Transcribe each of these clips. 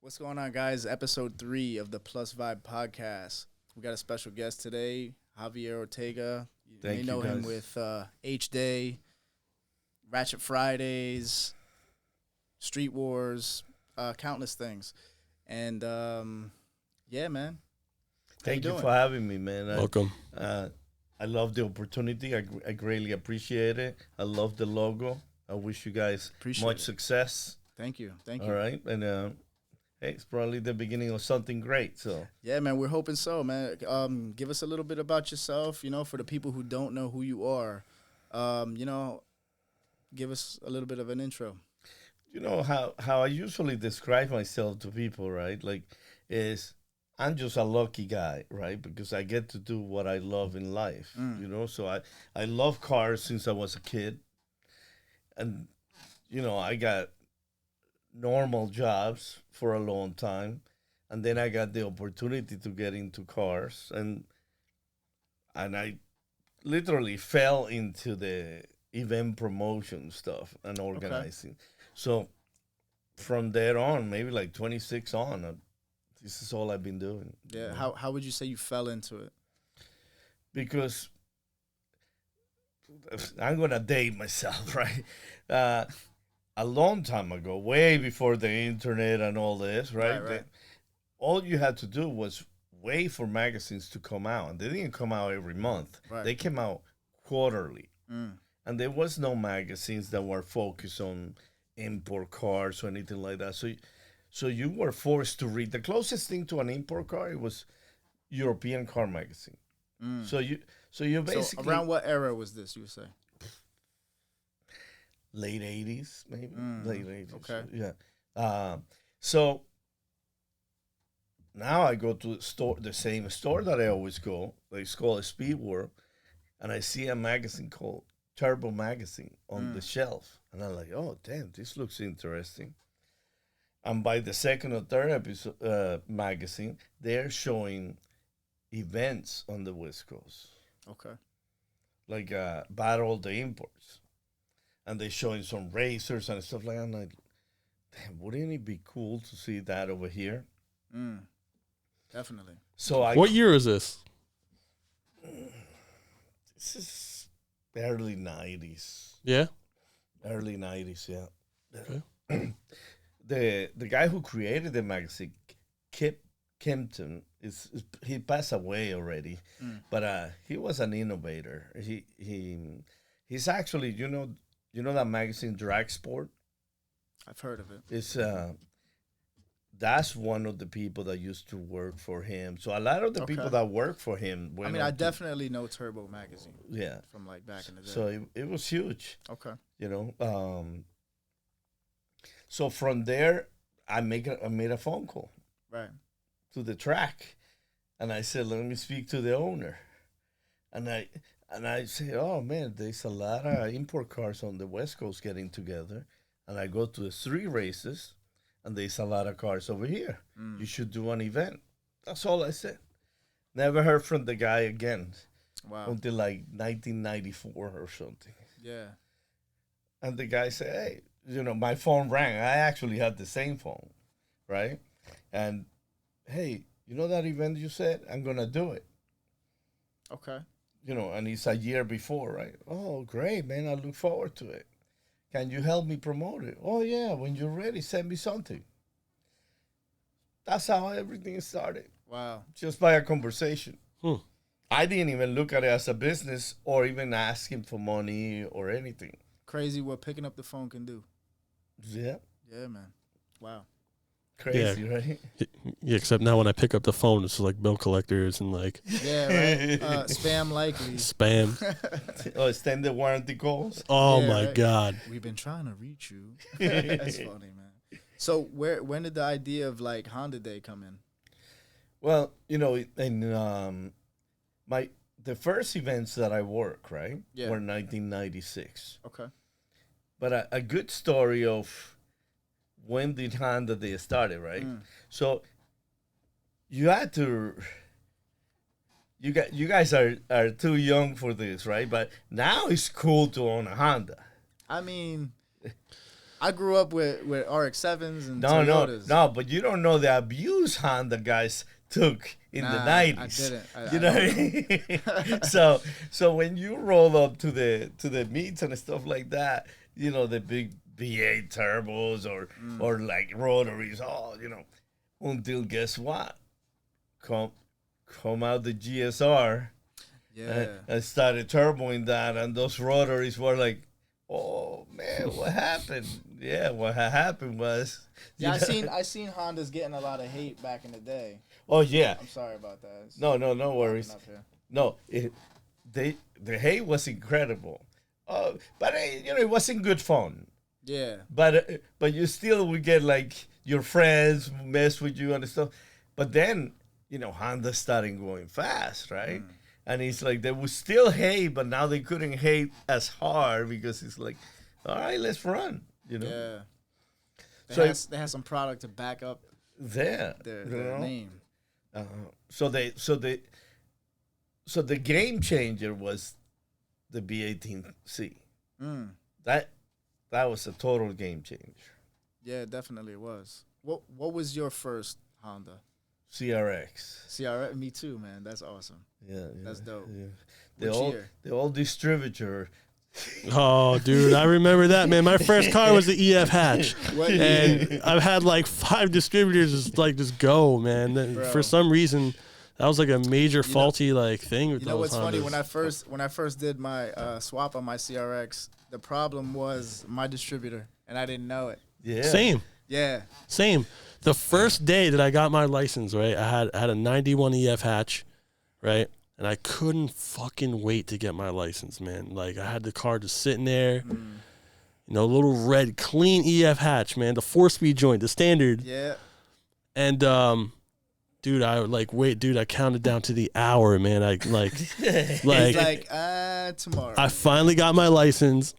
What's going on, guys? Episode 3 of the Plus Vibe podcast. We got a special guest today, Javier Ortega. You Thank may you, know him guys. with HDay, Ratchet Fridays, Street Wars, countless things. And yeah, man. Thank you doing? for having me, man. Welcome. I love the opportunity. I greatly appreciate it. I love the logo. I wish you guys Appreciate much it. success. Thank you. All right. And hey, it's probably the beginning of something great. So Yeah, man, we're hoping so, man. Give us a little bit about yourself, for the people who don't know who you are. Give us a little bit of an intro. you know how I usually describe myself to people, right? Like, is I'm just a lucky guy, right? Because I get to do what I love in life, So I love cars since I was a kid. And, I got normal jobs for a long time. And then I got the opportunity to get into cars. And I literally fell into the event promotion stuff and organizing. So from there on, maybe like 26 on, this is all I've been doing. Yeah. How would you say you fell into it? Because I'm going to date myself, right? A long time ago, way before the internet and all this, right? Right. All you had to do was wait for magazines to come out. And they didn't come out every month. Right. They came out quarterly. Mm. And there was no magazines that were focused on import cars or anything like that. So you were forced to read. The closest thing to an import car, it was European car magazine. Mm. So you basically So around what era was this, you would say? late 80s, maybe late 80s. Okay. Yeah. So now I go to the same store that I always go. It's called Speed World, and I see a magazine called Turbo Magazine on the shelf, and I'm like, oh damn, this looks interesting. And by the second or third episode magazine, they're showing events on the West Coast, Okay. like Battle of the Imports. And they're showing some racers and stuff like that. I'm like, damn, wouldn't it be cool to see that over here? Mm. Definitely. So What year is this? This is early 90s. Yeah. Early 90s, yeah. Okay. The guy who created the magazine, Kip Kempton, he passed away already, but he was an innovator. He's actually, you know that magazine Drag Sport? I've heard of it. It's that's one of the people that used to work for him. So a lot of the people that work for him went I on to- definitely know Turbo Magazine yeah. from like back in the day. So it was huge, Okay. So from there, I made a phone call Right. to the track, and I said, "Let me speak to the owner." And I said, "Oh man, there's a lot of import cars on the West Coast getting together." And I go to the 3 races, and there's a lot of cars over here. You should do an event. That's all I said. Never heard from the guy again Wow. until like 1994 or something. Yeah. And the guy said, "Hey, my phone rang. I actually had the same phone, right? And hey, that event you said? I'm gonna do it. Okay. And it's a year before, right? Oh, great, man. I look forward to it. Can you help me promote it? Oh, yeah. When you're ready, send me something." That's how everything started, Wow. just by a conversation. Hmm. I didn't even look at it as a business or even ask him for money or anything. Crazy what picking up the phone can do. Yeah, Yeah, man. Wow. crazy, right? Yeah, except now when I pick up the phone, it's like bill collectors and like Yeah, right. Spam likely. spam. Oh, extended warranty calls. Oh Yeah, my right. God. We've been trying to reach you. That's funny, man. So when did the idea of like Honda Day come in? Well, in the first events that I worked, right, Yeah. were 1996. Okay. But a good story of when did Honda Day started, right? So you had to. You guys are too young for this, right? But now it's cool to own a Honda. I mean, I grew up with RX-7s and No, Toyotas. no, but you don't know the abuse Honda guys took in the 90s. I didn't. You know what I mean? So when you roll up to the meets and stuff like that, you know, the big V8 turbos or like rotaries, until guess what? Come out the GSR. Yeah. And started turboing that, and those rotaries were like, oh man, what happened? Yeah, what happened was. Yeah, I seen Hondas getting a lot of hate back in the day. Oh yeah. I'm sorry about that. No worries. No, the hate was incredible, but it wasn't good fun. Yeah. But you still would get like your friends mess with you and stuff. But then Honda started going fast, right? And it's like they would still hate, but now they couldn't hate as hard because it's like, all right, let's run. Yeah. They had some product to back up their name. So the game changer was the B18C. That was a total game changer. Yeah, definitely it was. What was your first Honda? CRX. Me too, man. That's awesome. Yeah. That's dope. Yeah. The old distributor. Oh, dude, I remember that, man. My first car was the EF hatch, and I've had like 5 distributors just go, man. For some reason, that was like a major faulty thing with those Hondas. You know what's funny? When I first did my swap on my CRX, the problem was my distributor, and I didn't know it. Yeah. Same. Yeah. Same. The first day that I got my license, right, I had a 91 EF hatch, right? And I couldn't fucking wait to get my license, man. Like, I had the car just sitting there, little red, clean EF hatch, man. The 4-speed joint, the standard. Yeah. And, dude, I counted down to the hour, man. Tomorrow. I finally got my license,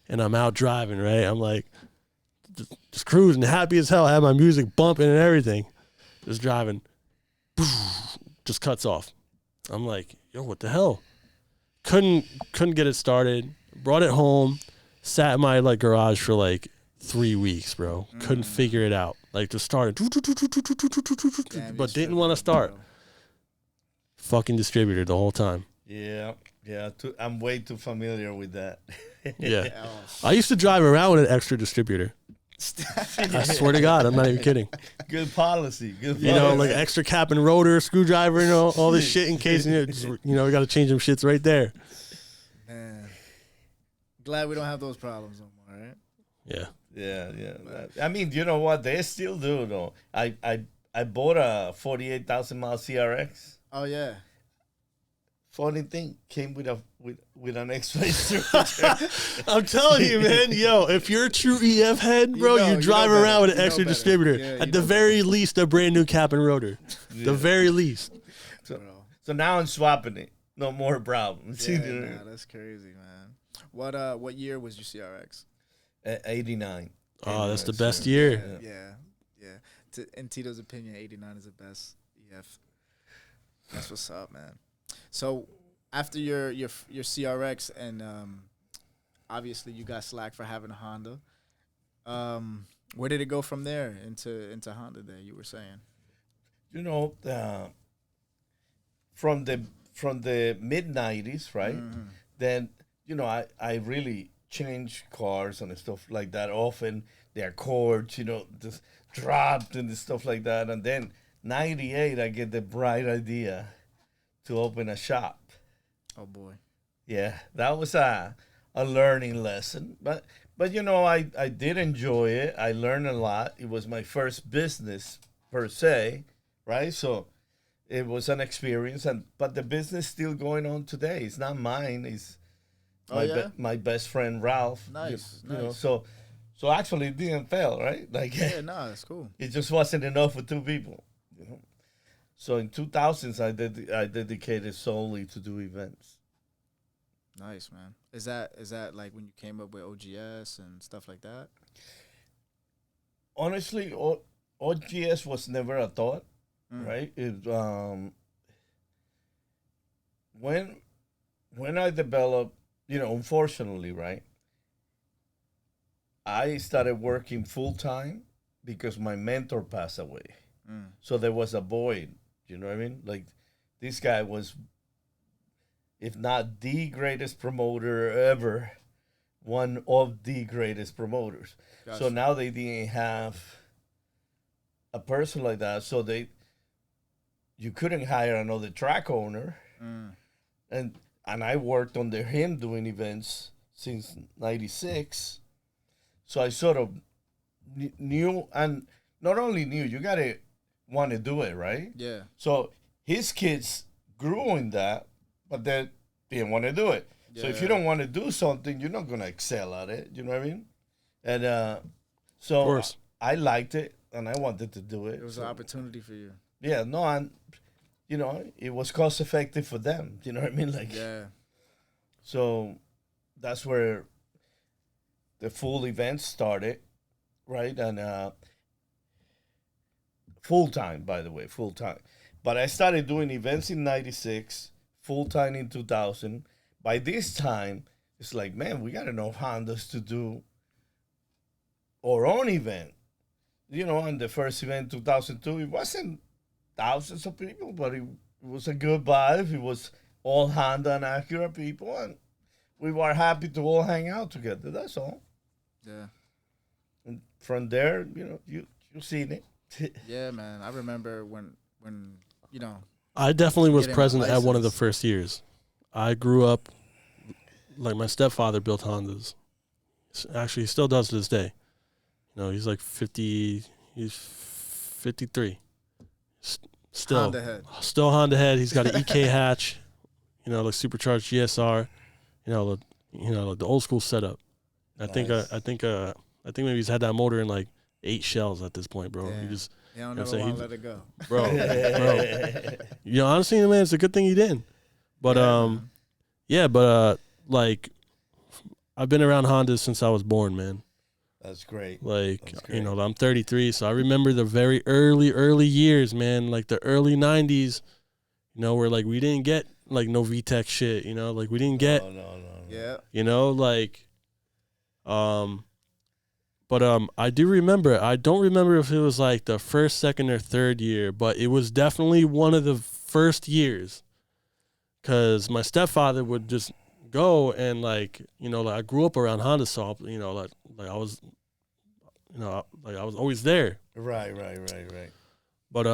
and I'm out driving, right? I'm like, just cruising, happy as hell. I had my music bumping and everything. Just driving. Just cuts off. I'm like, yo, what the hell? Couldn't get it started. Brought it home. Sat in my garage for 3 weeks, bro. Couldn't figure it out. Just started. But didn't want to start. Fucking distributor the whole time. Yeah. I'm way too familiar with that. Yeah. I used to drive around with an extra distributor. I swear to God, I'm not even kidding. Good policy. Extra cap and rotor, screwdriver, all this shit in case, we got to change them shits right there. Man, glad we don't have those problems no more, right? Yeah. Yeah. I mean, you know what? They still do, though. I bought a 48,000 mile CRX. Oh, yeah. Funny thing, came with an extra distributor. I'm telling you, man. Yo, if you're a true EF head, bro, you drive around with an extra distributor. Yeah, At the very least, a brand new cap and rotor. Yeah. The very least. So now I'm swapping it. No more problems. Yeah, that's crazy, man. What year was your CRX? 89. Oh, that's the best year. Yeah. In Tito's opinion, 89 is the best EF. That's what's up, man. So after your CRX and obviously you got slack for having a Honda, where did it go from there into Honda Day? You were saying, from the mid '90s, right? Mm-hmm. Then I really changed cars and stuff like that often. Their cords, just dropped and stuff like that. And then '98, I get the bright idea to open a shop. Oh boy. Yeah, that was a learning lesson. But I did enjoy it. I learned a lot. It was my first business per se, right? So it was an experience, but the business still going on today. It's not mine. It's my best friend Ralph. Nice. So actually it didn't fail, right? That's cool. It just wasn't enough for 2 people. So in 2000s, I dedicated solely to do events. Nice, man. Is that like when you came up with OGS and stuff like that? Honestly, OGS was never a thought, right? It when I developed, unfortunately, right? I started working full time because my mentor passed away. So there was a void. You know what I mean? Like this guy was, if not the greatest promoter ever, one of the greatest promoters. Gotcha. So now they didn't have a person like that. So you couldn't hire another track owner. And I worked under him doing events since '96. So I sort of knew, and not only knew, you gotta want to do it, right? Yeah. So his kids grew in that, but they didn't want to do it. So if you don't want to do something, you're not gonna excel at it. You know what I mean? And so Of course. I liked it, and I wanted to do it. It was an opportunity for you. Yeah, no, and it was cost effective for them. You know what I mean? Like, Yeah. so that's where the full event started, right? And full time, by the way, full time. But I started doing events in '96, full time in 2000. By this time, it's like, man, we got enough Hondas to do our own event. And the first event, 2002, it wasn't thousands of people, but it was a good vibe. It was all Honda and Acura people, and we were happy to all hang out together. That's all. Yeah. And from there, you've seen it. Yeah, man. I remember when I definitely was Getting my present at one of the license. first years. I grew up, like my stepfather built Hondas. Actually, he still does to this day. He's like 50, he's 53. Still Honda head. Still Honda head. He's got an EK hatch, like supercharged GSR, like the old school setup. I think Nice. I think maybe he's had that motor in like 8 shells at this point, bro. Damn. He just, They don't know what never I'm saying? want to let it go. bro. Honestly, man, it's a good thing he didn't. But Man. like I've been around Hondas since I was born, man. That's great. Like, That's great. I'm 33, so I remember the very early years, man, like the early 90s, where like we didn't get like no VTEC shit, like we didn't get, No. Yeah. like, but I do remember, I don't remember if it was like the first, second, or third year, but it was definitely one of the first years, because my stepfather would just go and like, like I grew up around Honda, so like I was, like I was always there. Right. But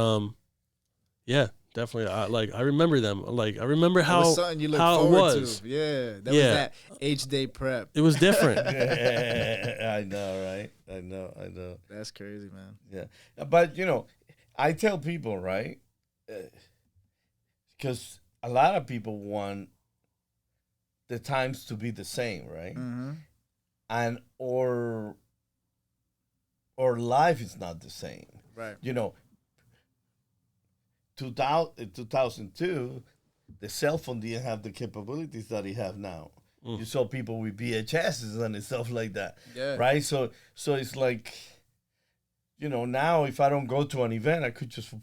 yeah, definitely. I remember them. Like I remember It how was something you look how it forward was. to. Yeah. That Yeah. was that HDay prep. It was different. I know, right? I know. That's crazy, man. Yeah. But, I tell people, right? Because a lot of people want the times to be the same, right? Mm-hmm. And or life is not the same. Right. 2002, the cell phone didn't have the capabilities that it have now. You saw people with VHSs and stuff like that, Yeah. right? So it's like, now if I don't go to an event, I could just look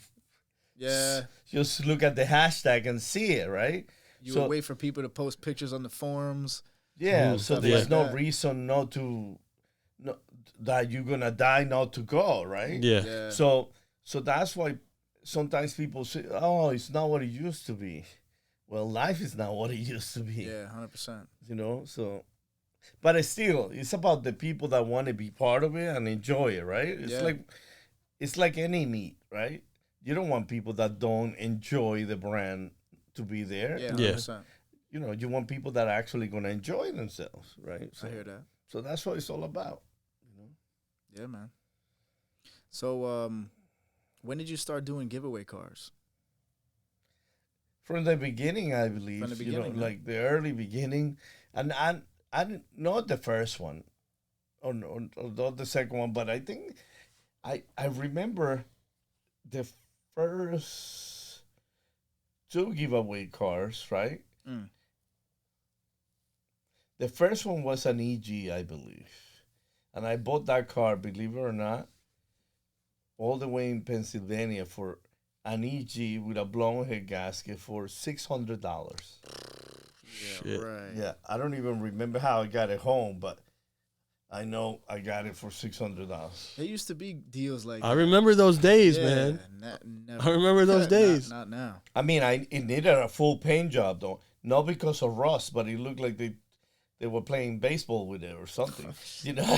at the hashtag and see it, right? You would wait for people to post pictures on the forums. Yeah, so stuff there's like no that. reason that you're gonna die not to go, right? Yeah. Yeah. So that's why sometimes people say, "Oh, it's not what it used to be." Well, life is not what it used to be. Yeah, 100%. So, but it's about the people that want to be part of it and enjoy it, right? It's like any meet, right? You don't want people that don't enjoy the brand to be there. Yeah, Yeah. 100%. You want people that are actually going to enjoy themselves, right? I hear that. So that's what it's all about. Yeah, man. So, when did you start doing giveaway cars? From the beginning, I believe. From the beginning, huh? Like the early beginning, and I didn't not the first one, or not the second one, but I think I remember the first 2 giveaway cars, right? Mm. The first one was an EG, I believe, and I bought that car, believe it or not, all the way in Pennsylvania for an EG with a blown head gasket for $600. Yeah, Shit. right. Yeah, I don't even remember how I got it home, but I know I got it for $600. There used to be deals like I that. remember those days, Yeah, man. never. I remember those days. Not now. I mean, it needed a full paint job though, not because of rust, but it looked like they were playing baseball with it or something, you know.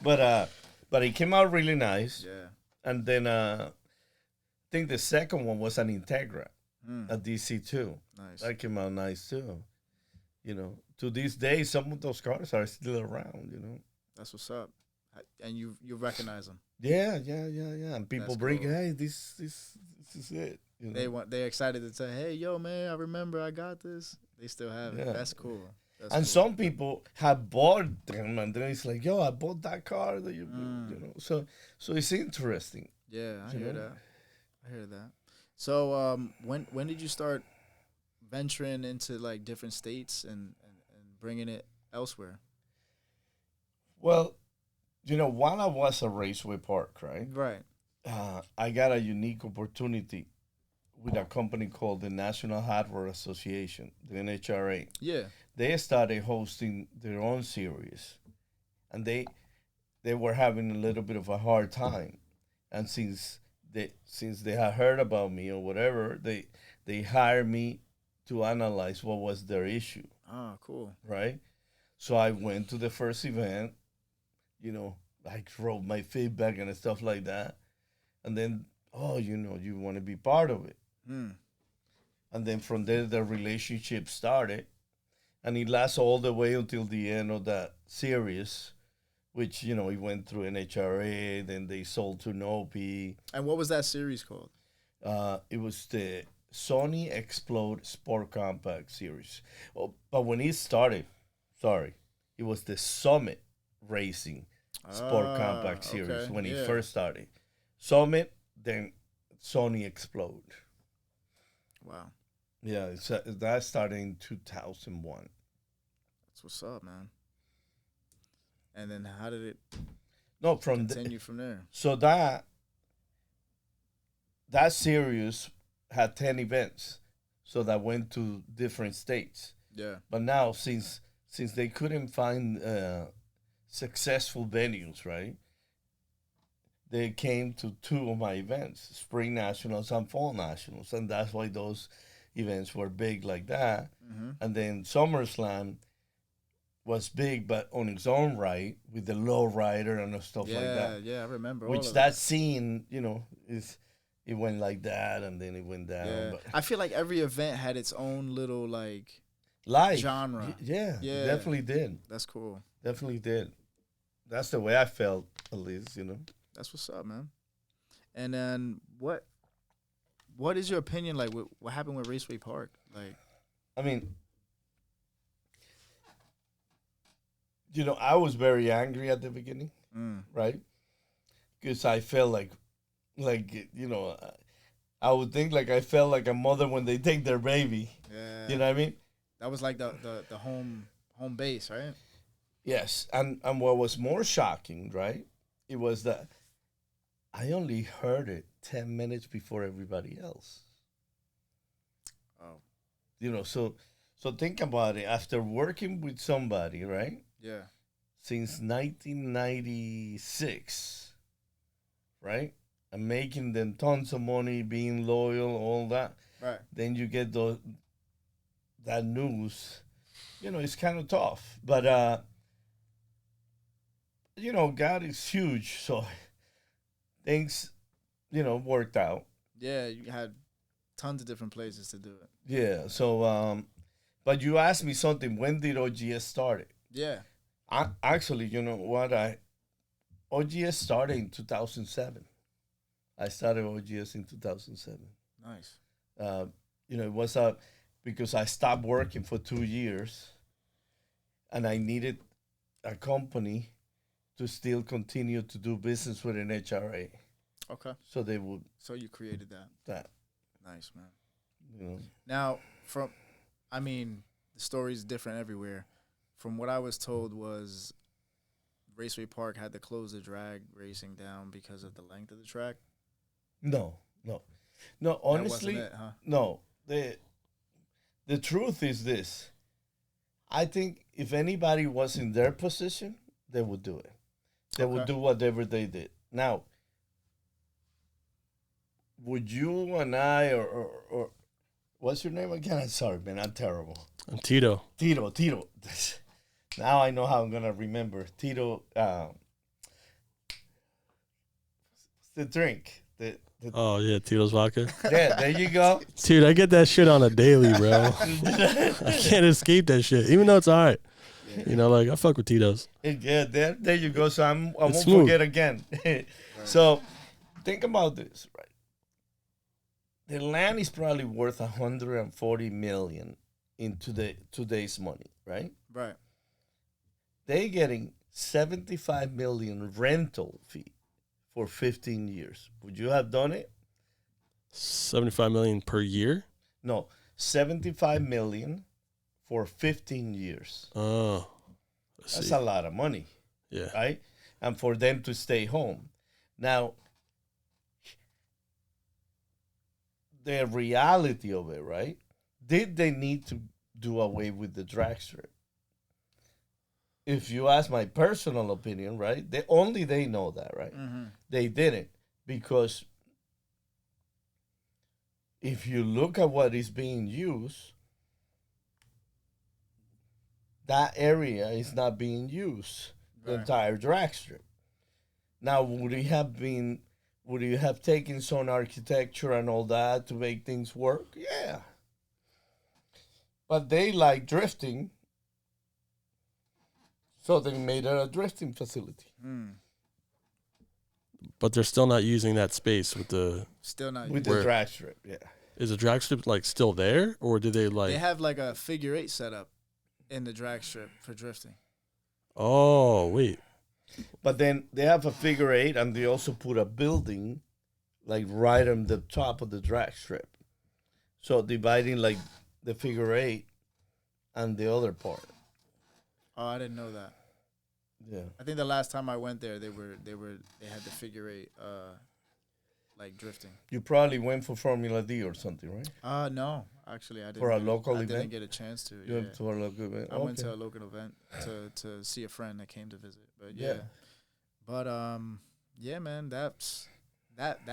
But it came out really nice. Yeah. And then I think the second one was an Integra, a DC2. Nice. That came out nice too. You know, to this day, some of those cars are still around. You know. That's what's up. And you recognize them. Yeah. And people That's bring, cool. hey, this is it. You know? They're excited to say, hey, yo, man, I remember I got this. They still have it. Yeah. That's cool. That's And cool. some people have bought them, and then it's like, yo, I bought that car that you know. So it's interesting. Yeah, I You hear know? that. I hear that. So when did you start venturing into like different states and bringing it elsewhere? Well, you know, while I was at Raceway Park, right, Right. I got a unique opportunity with a company called the National Hardware Association, the NHRA. Yeah. They started hosting their own series, and they were having a little bit of a hard time. And since they had heard about me or whatever, they hired me to analyze what was their issue, Ah, cool. right? So I went to the first event, you know, I wrote my feedback and stuff like that, and then you know, you want to be part of it. And then from there the relationship started, and it lasts all the way until the end of that series, which, you know, it went through NHRA, then they sold to Nopi. And what was that series called? It was the Sony Explode Sport Compact series. Oh, but when it started, it was the Summit Racing Sport Compact series okay, when it yeah. first started. Summit, then Sony Explode. Wow. Yeah, that started in 2001. That's what's up, man. And then how did it No, from continue from there? so that series had 10 events, so that went to different states. Yeah. But now, since they couldn't find successful venues, right? They came to two of my events, Spring Nationals and Fall Nationals, and that's why those events were big like that. And then SummerSlam was big, but on its own right, with the low rider and stuff like that. Yeah, I remember. all Which of that scene, you know, it went like that, and then it went down. Yeah. But I feel like every event had its own little like life, genre. yeah, Yeah. definitely did, That's cool. definitely did. That's the way I felt, at least, you know. That's what's up, man. And then what is your opinion like what happened with Raceway Park? Like, I mean, you know, I was very angry at the beginning, right? Because I felt like, you know, I would think like I felt like a mother when they take their baby. yeah. You know what I mean? That was like the home base, right? Yes, and what was more shocking, right? It was that I only heard it 10 minutes before everybody else. Oh. You know, so think about it. After working with somebody, right? Yeah. Since 1996, right? And making them tons of money, being loyal, all that. Right. Then you get that news. You know, it's kind of tough. But, you know, God is huge. So things, you know, worked out. Yeah, you had tons of different places to do it. Yeah. So, but you asked me something. When did OGS start? Yeah. Actually, you know what? OGS started in 2007. I started OGS in 2007. Nice. You know, it was because I stopped working for 2 years, and I needed a company to still continue to do business with an HRA. Okay. So they would So you created that. Nice, man. You know. Now, the story's different everywhere. From what I was told was Raceway Park had to close the drag racing down because of the length of the track. No. Honestly, That wasn't it, huh? no. The truth is this. I think if anybody was in their position, they would do it. They would Okay. do whatever they did. Now, would you and I or what's your name again? I'm sorry, man. I'm terrible. I'm Tito. Tito. Now I know how I'm gonna remember Tito. The drink. Oh yeah, Tito's vodka. Yeah, there you go. Dude, I get that shit on a daily, bro. I can't escape that shit, even though it's all right. You know, like I fuck with Tito's. Yeah, there you go. So I won't smooth. forget again. So think about this, right? The land is probably worth 140 million in today's money, right? Right. They getting 75 million rental fee for 15 years. Would you have done it? 75 million per year. No, 75 million for 15 years. Oh, That's a lot of money, yeah. right? And for them to stay home. Now, the reality of it, right? Did they need to do away with the drag strip? If you ask my personal opinion, right? They know that, right? Mm-hmm. They didn't, because if you look at what is being used, that area is not being used, the Right. entire drag strip. Now, would you have taken some architecture and all that to make things work? Yeah. But they like drifting, so they made it a drifting facility. Mm. But they're still not using that space with the. Still not. With Where- the drag strip, yeah. Is the drag strip like still there, or do they like? They have like a figure 8 setup in the drag strip for drifting. Oh wait. But then they have a figure 8, and they also put a building like right on the top of the drag strip. So dividing like the figure 8 and the other part. Oh, I didn't know that. Yeah. I think the last time I went there, they had the figure 8, like drifting. You probably went for Formula D or something, right? No, actually, I didn't. For a local I event? didn't get a chance to. You Yeah. went for a local event. I went Okay. to a local event to see a friend that came to visit. But yeah. Yeah. But yeah, man, that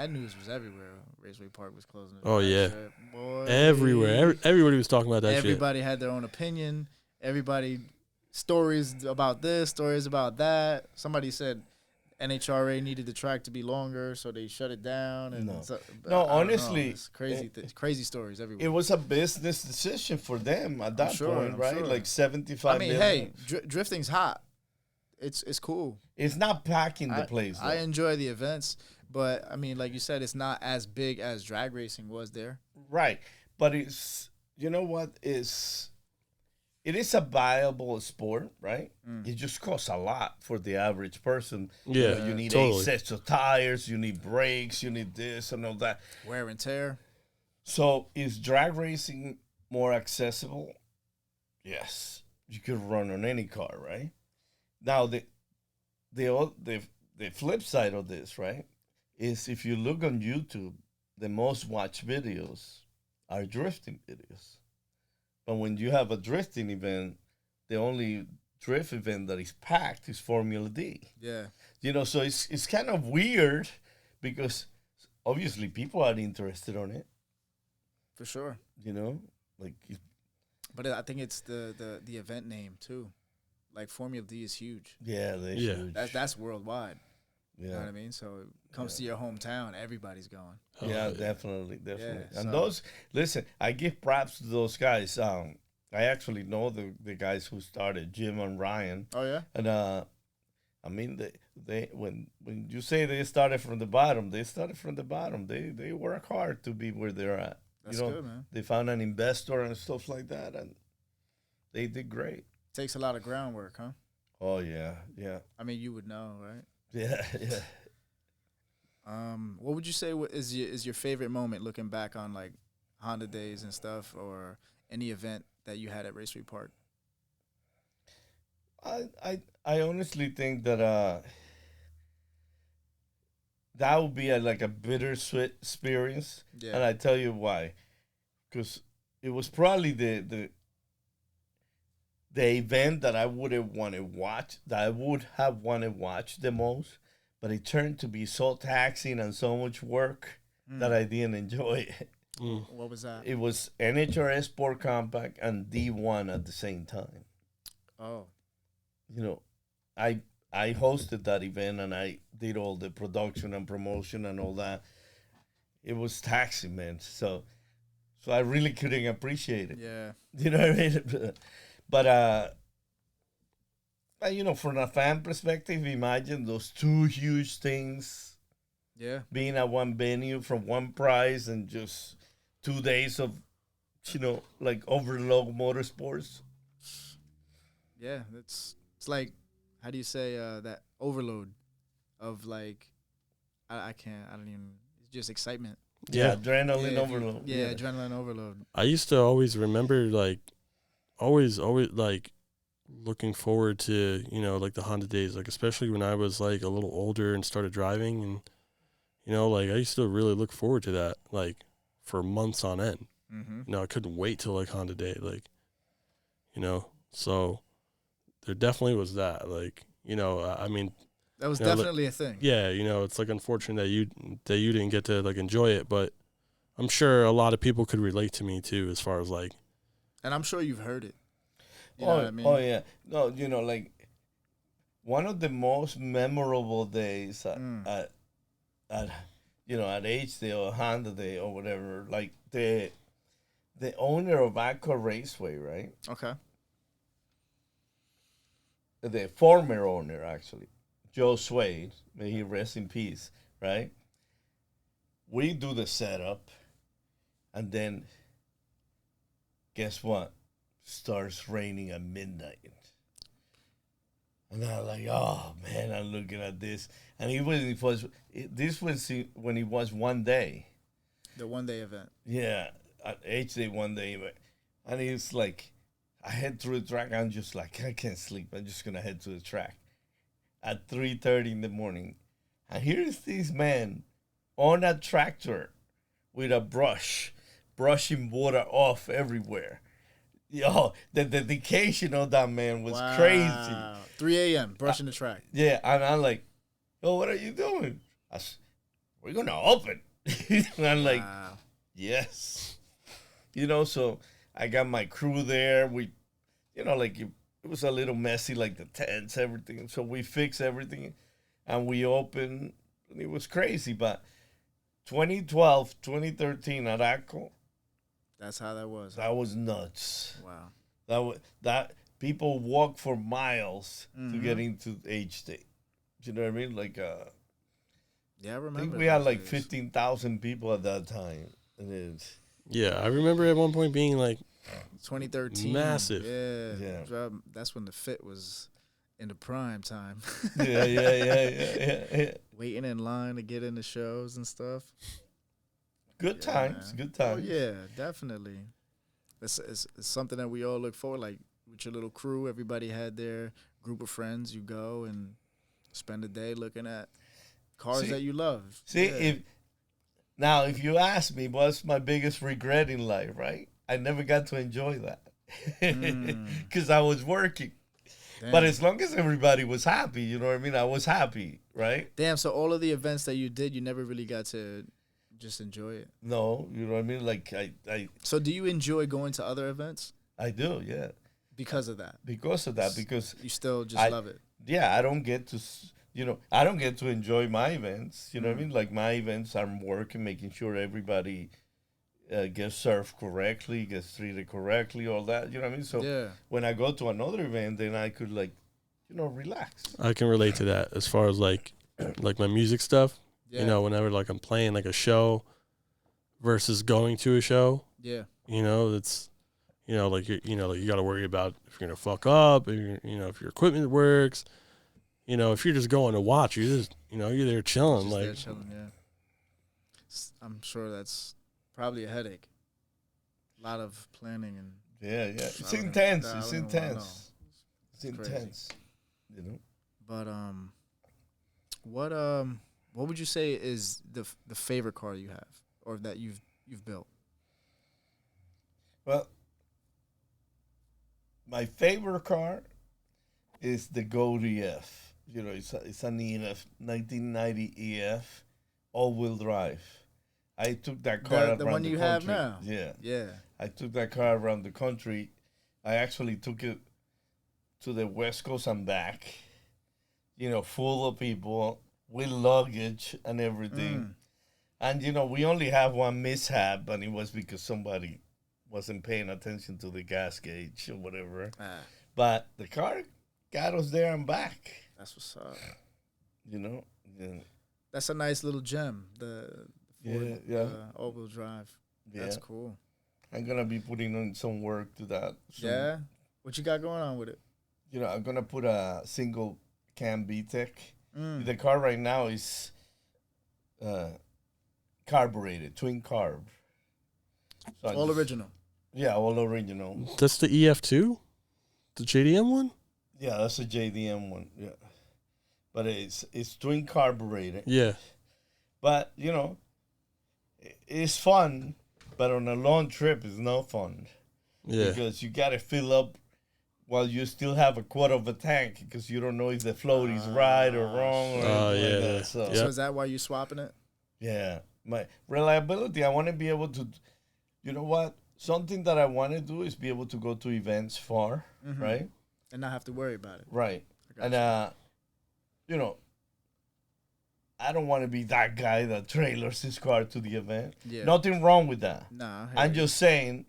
news was everywhere. Raceway Park was closing. the Oh, drag yeah. strip. Boy, Everywhere, everybody was talking about that shit. everybody had their own opinion. Everybody stories about this, stories about that. Somebody said NHRA needed the track to be longer, so they shut it down. And No. so, No, I don't know. honestly, It's crazy, crazy stories everywhere. It was a business decision for them at that sure, point, I'm right? sure. Like 75 I mean, million. hey, drifting's hot. It's cool. It's not packing the place, though. I enjoy the events, but I mean, like you said, it's not as big as drag racing was there. Right. But it's, you know what, it is a viable sport, right? It just costs a lot for the average person. Yeah, You need totally. 8 sets of tires, you need brakes, you need this and all that. Wear and tear. So is drag racing more accessible? Yes. You could run on any car, right? Now the flip side of this, right, is if you look on YouTube, the most watched videos are drifting videos. But when you have a drifting event, the only drift event that is packed is Formula D. Yeah. You know, so it's kind of weird because obviously people are interested on it, For sure. you know? Like But I think it's the event name too. Like Formula D is huge. yeah, they Yeah. should. That's worldwide. You know Yeah. what I mean? So it comes to your hometown, everybody's going. Oh, Yeah, definitely. Yeah, And so- those, listen, I give props to those guys. I actually know the guys who started, Jim and Ryan. Oh yeah. And I mean, they when you say they started from the bottom, they started from the bottom. They work hard to be where they're at. That's you know, good, man. they found an investor and stuff like that, and they did great. Takes a lot of groundwork, huh? Oh yeah, yeah, I mean, you would know, right? yeah, yeah. What would you say is your favorite moment looking back on like Honda days and stuff, or any event that you had at Raceway Park? I honestly think that that would be like a bittersweet experience, Yeah. and I tell you why, because it was probably the event that I would have wanted watch, that I would have wanted watch the most, but it turned to be so taxing and so much work that I didn't enjoy it. What was that? It was NHRS Sport Compact and D1 at the same time. Oh, You know, I I hosted that event and I did all the production and promotion and all that. It was taxing, man. So I really couldn't appreciate it. yeah. You know what I mean? But you know, from a fan perspective, imagine those two huge things Yeah. being at one venue for one price and just 2 days of, you know, like overload motorsports. Yeah. It's like, how do you say that overload of like, I don't even, it's just excitement. Yeah, Yeah. adrenaline Yeah, if you- overload. yeah, adrenaline overload. I used to always remember like always like looking forward to, you know, like the Honda days, like especially when I was like a little older and started driving, and you know, like I used to really look forward to that like for months on end. Mm-hmm. You know, I couldn't wait till like Honda Day, like, you know. So there definitely was that, like, you know, I mean, That was you know, definitely a thing. yeah, you know, it's like unfortunate that you didn't get to like enjoy it, but I'm sure a lot of people could relate to me too, as far as like, And I'm sure you've heard it. You know what I mean? Oh yeah. No, you know, like one of the most memorable days at you know, at HDay or Honda Day or whatever, like the owner of Aqua Raceway, right? Okay. The former owner actually, Joe Swade, may he rest in peace, right? We do the setup and then guess what? Starts raining at midnight. And I'm like, oh man, I'm looking at this. And this was when it was one day. The one day event. Yeah, at HDay one day. And it's like, I head through the track. I'm just like, I can't sleep. I'm just going to head to the track at 3:30 in the morning. And here's this man on a tractor with a brush, brushing water off everywhere. Yo, the dedication of that man was crazy. 3 a.m. brushing the track. Yeah, and I'm like, yo, what are you doing? We're going to open. And I'm like, Wow. yes. You know, so I got my crew there. We, you know, like it was a little messy, like the tents, everything. So we fixed everything and we opened. And it was crazy. But 2012, 2013 at ACO, That's how that was. that was nuts. Wow. That people walk for miles to get into HDay. You know what I mean? Like, Yeah, I I remember. think we had those like days. 15,000 people at that time. And it's, yeah, I remember at one point being like 2013. Massive. Yeah. Yeah. That's when the fit was in the prime time. yeah. Waiting in line to get into shows and stuff. Good Yeah, times, man. good Oh times. yeah, definitely. It's something that we all look for. Like with your little crew, everybody had their group of friends. You go and spend a day looking at cars See- that you love. See, Yeah. if you ask me what's my biggest regret in life, right? I never got to enjoy that because I was working. Damn. But as long as everybody was happy, you know what I mean? I was happy, right? Damn, so all of the events that you did, you never really got to just enjoy it. No, you know what I mean? Like So do you enjoy going to other events I do, yeah. because of that? Because of that, because You still just I- love it. yeah, I don't get to, I don't get to enjoy my events. You know what Mm. I mean? Like my events, I'm working, making sure everybody gets served correctly, gets treated correctly, all that. You know what I mean? So Yeah. when I go to another event, then I could relax. I can relate to that as far as like my music stuff. Yeah. You know, whenever like I'm playing like a show versus going to a show, Yeah. you know, it's like you got to worry about if you're gonna fuck up, if if your equipment works. You know, if you're just going to watch, you're just you're there chilling. Just like there chilling, yeah. I'm sure that's probably a headache. A lot of planning and Yeah. It's I don't intense. even- I It's don't even wanna know. intense. It's crazy. intense. You know. But what would you say is the favorite car you have or that you've built? Well, my favorite car is the Gold EF. You know, it's an EF, 1990 EF, all-wheel drive. I took that car around the one you have country. now. Yeah. Yeah. I took that car around the country. I actually took it to the West Coast and back. You know, full of people with luggage and everything. And, you know, we only have one mishap, and it was because somebody wasn't paying attention to the gas gauge or whatever. But the car got us there and back. That's what's up. You know? Yeah. That's a nice little gem. The Ford, all-wheel drive. Yeah. That's cool. I'm going to be putting in some work to that soon. Yeah? What you got going on with it? You know, I'm going to put a single cam VTEC. The car right now is carbureted, twin carb. So all original. Yeah, all original. That's the EF2? The JDM one? Yeah, that's a JDM one. Yeah. But it's twin carbureted. Yeah. But, you know, it's fun, but on a long trip, it's no fun. Yeah. Because you got to fill up while you still have a quarter of a tank because you don't know if the float is right or wrong. Or yeah. like that. So is that why you're swapping it? yeah. My reliability, I want to be able to, you know what? Something that I want to do is be able to go to events far, right? And not have to worry about it. Right. And, you know, I don't want to be that guy that trailers his car to the event. Yeah. Nothing wrong with that. Nah. I'm just saying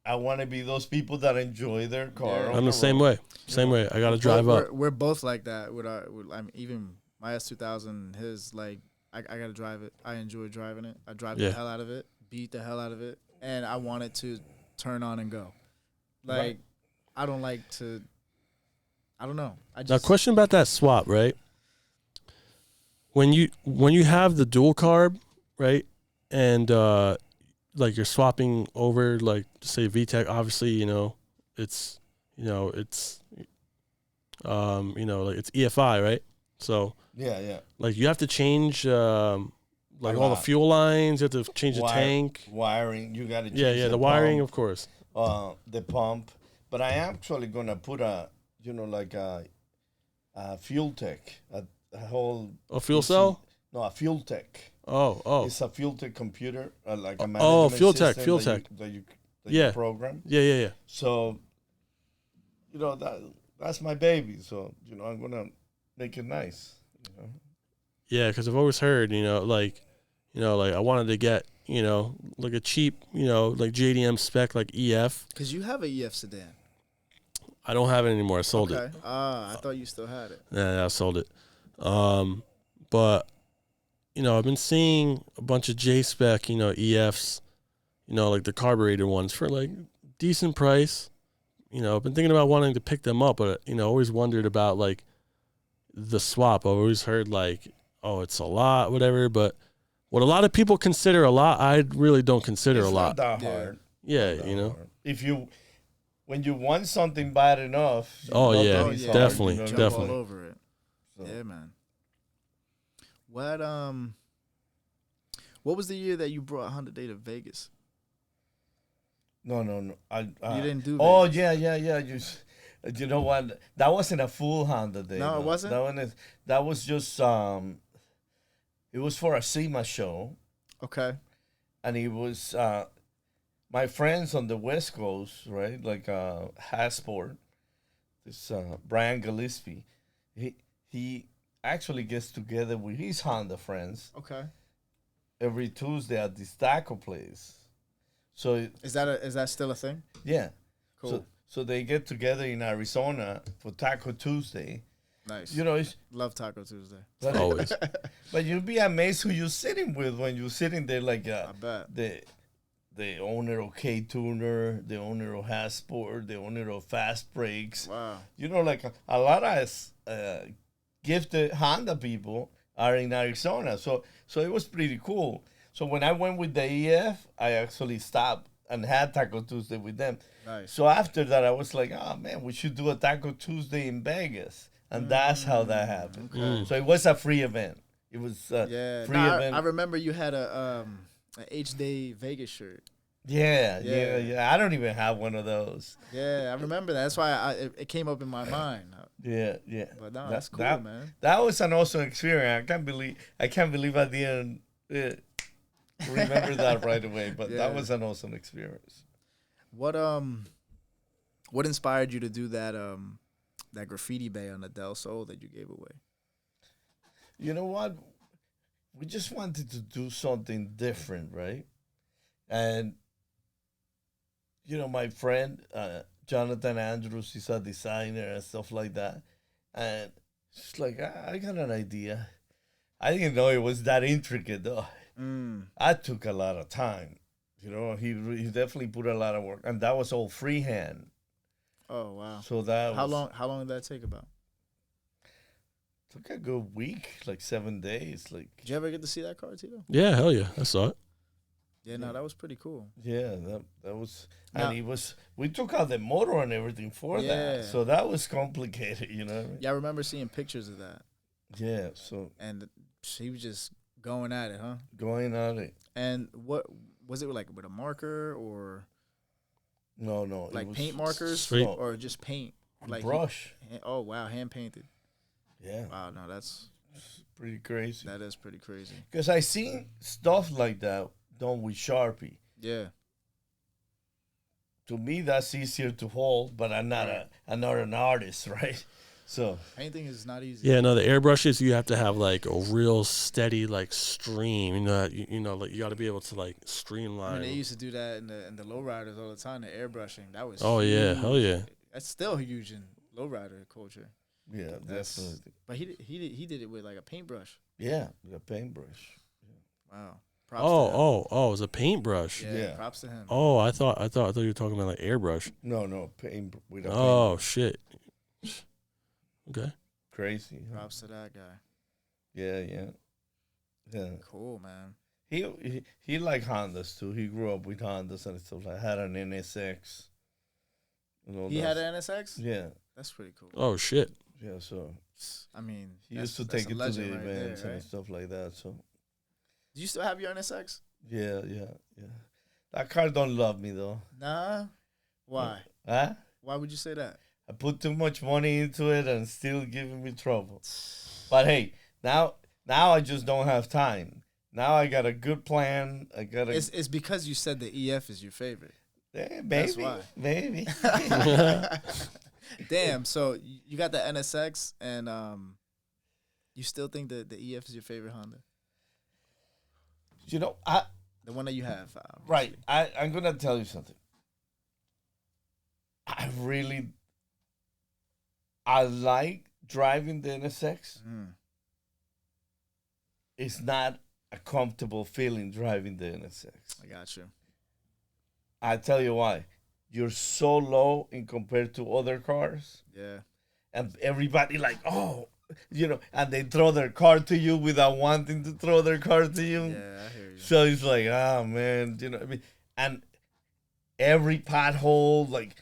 I want to be those people that enjoy their car. Yeah. I'm the same way. Same way. I got to drive up. We're both like that. I mean, even my S2000, his, like, I got to drive it. I enjoy driving it. I drive the hell out of it, beat the hell out of it, and I want it to turn on and go. Like, I don't like to, I don't know. Now, question about that swap, right? When you have the dual carb, right, and like you're swapping over, like say VTEC, obviously, it's like it's EFI, right? So yeah. Like you have to change like all the fuel lines. You have to change the tank, wiring. You got to change the wiring, of course. The pump. But I am actually gonna put a fuel tech, a whole fuel cell. No, a fuel tech. Oh. It's a fuel tech computer, like a management fuel tech. that you program. Yeah. So, that's my baby. So I'm gonna make it nice. Yeah, because I've always heard, like I wanted to get, like a cheap, like JDM spec, like EF. Because you have a EF sedan. I don't have it anymore. I sold it. I thought you still had it. Yeah, I sold it. But I've been seeing a bunch of J spec, EFs, like the carbureted ones for like decent price. I've been thinking about wanting to pick them up, but always wondered about like the swap. I always heard like, oh, it's a lot, whatever. But what a lot of people consider a lot, I really don't consider a lot. It's not that hard. Yeah, Hard. When you want something bad enough. Definitely. Jump all over it. So. Yeah, man. What was the year that you brought HDay to Vegas? No. You didn't do Vegas. Oh, yeah. You know what? That wasn't a full HDay. No, it wasn't? That was just, it was for a SEMA show. Okay. And it was, my friends on the West Coast, right? Like, Hasport, this Brian Gillespie, he actually gets together with his Honda friends. Okay. Every Tuesday at this taco place. So is that still a thing? Yeah. Cool. So they get together in Arizona for Taco Tuesday. Nice. Love Taco Tuesday. Always. But you'll be amazed who you're sitting with when you're sitting there. Like I bet. The owner of K-Tuner, the owner of Hasport, the owner of Fast Brakes. Wow. Like a lot of gifted Honda people are in Arizona. So it was pretty cool. So when I went with the EF, I actually stopped and had Taco Tuesday with them. Nice. So after that, I was like, oh, man, we should do a Taco Tuesday in Vegas. And that's how that happened. Okay. So it was a free event. It was a free event. I remember you had a HDay Vegas shirt. Yeah. I don't even have one of those. Yeah, I remember that. That's why it came up in my mind. Yeah. But no, that's cool, man. That was an awesome experience. I can't believe I didn't remember that right away. But that was an awesome experience. What inspired you to do that graffiti bay on the Del Sol that you gave away? You know what? We just wanted to do something different, right? And my friend Jonathan Andrews is a designer and stuff like that, and she's like, I got an idea. I didn't know it was that intricate though. I took a lot of time. He definitely put a lot of work, and that was all freehand. Oh wow! So that how long did that take about? Took a good week, like 7 days. Like, did you ever get to see that car, Tito? Yeah, hell yeah, I saw it. Yeah, no, that was pretty cool. Yeah, that was, and we took out the motor and everything for that, so that was complicated, you know what I mean? Yeah, I remember seeing pictures of that. Yeah, so. And he was just going at it, huh? Going at it. And what, was it like with a marker or? No. Like paint markers or just paint? Like brush. Oh, wow, hand painted. Yeah. Wow, no, that's pretty crazy. That is pretty crazy. Because I seen stuff like that done with Sharpie. Yeah. To me, that's easier to hold, but I'm not an artist, right? So painting is not easy. Yeah, no, the airbrushes you have to have like a real steady like stream. Like you got to be able to like streamline. I mean, they used to do that in the lowriders all the time. The airbrushing, that was. Oh huge. yeah, hell yeah. That's still huge in lowrider culture. Yeah, definitely. But he did it with like a paintbrush. Yeah, with a paintbrush. Yeah. Wow. It was a paintbrush. Yeah, props to him. Oh, I thought you were talking about like airbrush. No, paint with a paintbrush. Shit. Okay. Crazy. Huh? Props to that guy. Yeah. Cool, man. He liked Hondas too. He grew up with Hondas and stuff. I had an NSX. He had an NSX? Yeah. That's pretty cool. Oh shit. Yeah, so I mean, he used to take it to the events and stuff like that. So, do you still have your NSX? Yeah. That car don't love me though. Nah. Why? Huh? Why would you say that? I put too much money into it and still giving me trouble. But hey, now I just don't have time. Now I got a good plan. It's because you said the EF is your favorite. Yeah, maybe. That's why. Maybe. Damn. So you got the NSX, and you still think that the EF is your favorite Honda? The one that you have. Right. I'm gonna tell you something. I like driving the NSX. It's not a comfortable feeling driving the NSX. I got you. I tell you why. You're so low in compared to other cars. Yeah. And everybody like, and they throw their car to you without wanting to throw their car to you. Yeah, I hear you. So it's like, oh man, what I mean? And every pothole, like,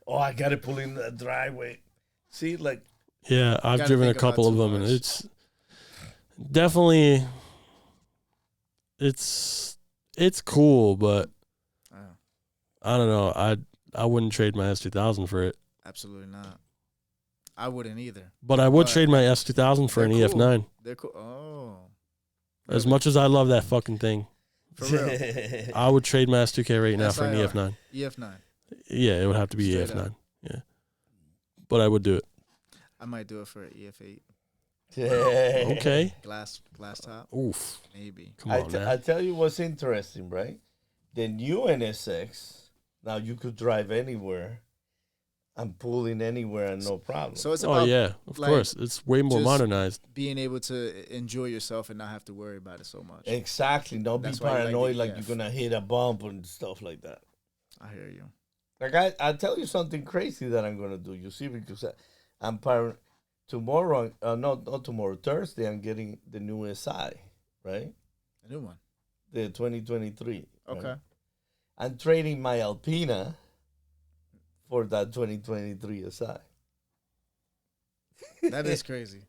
I gotta pull in the driveway. See, like. Yeah, I've driven a couple of them, and it's definitely it's cool, but I don't know. I wouldn't trade my S2000 for it. Absolutely not. I wouldn't either. But I would trade my S2000 for an cool. EF9. They're cool. Oh. As much as I love that fucking thing. For real. I would trade my S2K right now for an EF9. EF9. Yeah, it would have to be Straight EF9. up. Yeah. But I would do it. I might do it for an EF8. Okay. Glass top. Oof. Maybe. Come on, man. I tell you what's interesting, right? The new NSX, now you could drive anywhere and pull in anywhere and no problem. So it's about of course. It's way more modernized. Being able to enjoy yourself and not have to worry about it so much. Exactly. Don't be paranoid like you're going to hit a bump and stuff like that. I hear you. Like I'll tell you something crazy that I'm going to do. You see, because I'm tomorrow, not tomorrow, Thursday, I'm getting the new SI, right? The new one. The 2023. Okay. Right? I'm trading my Alpina for that 2023 SI. That is crazy.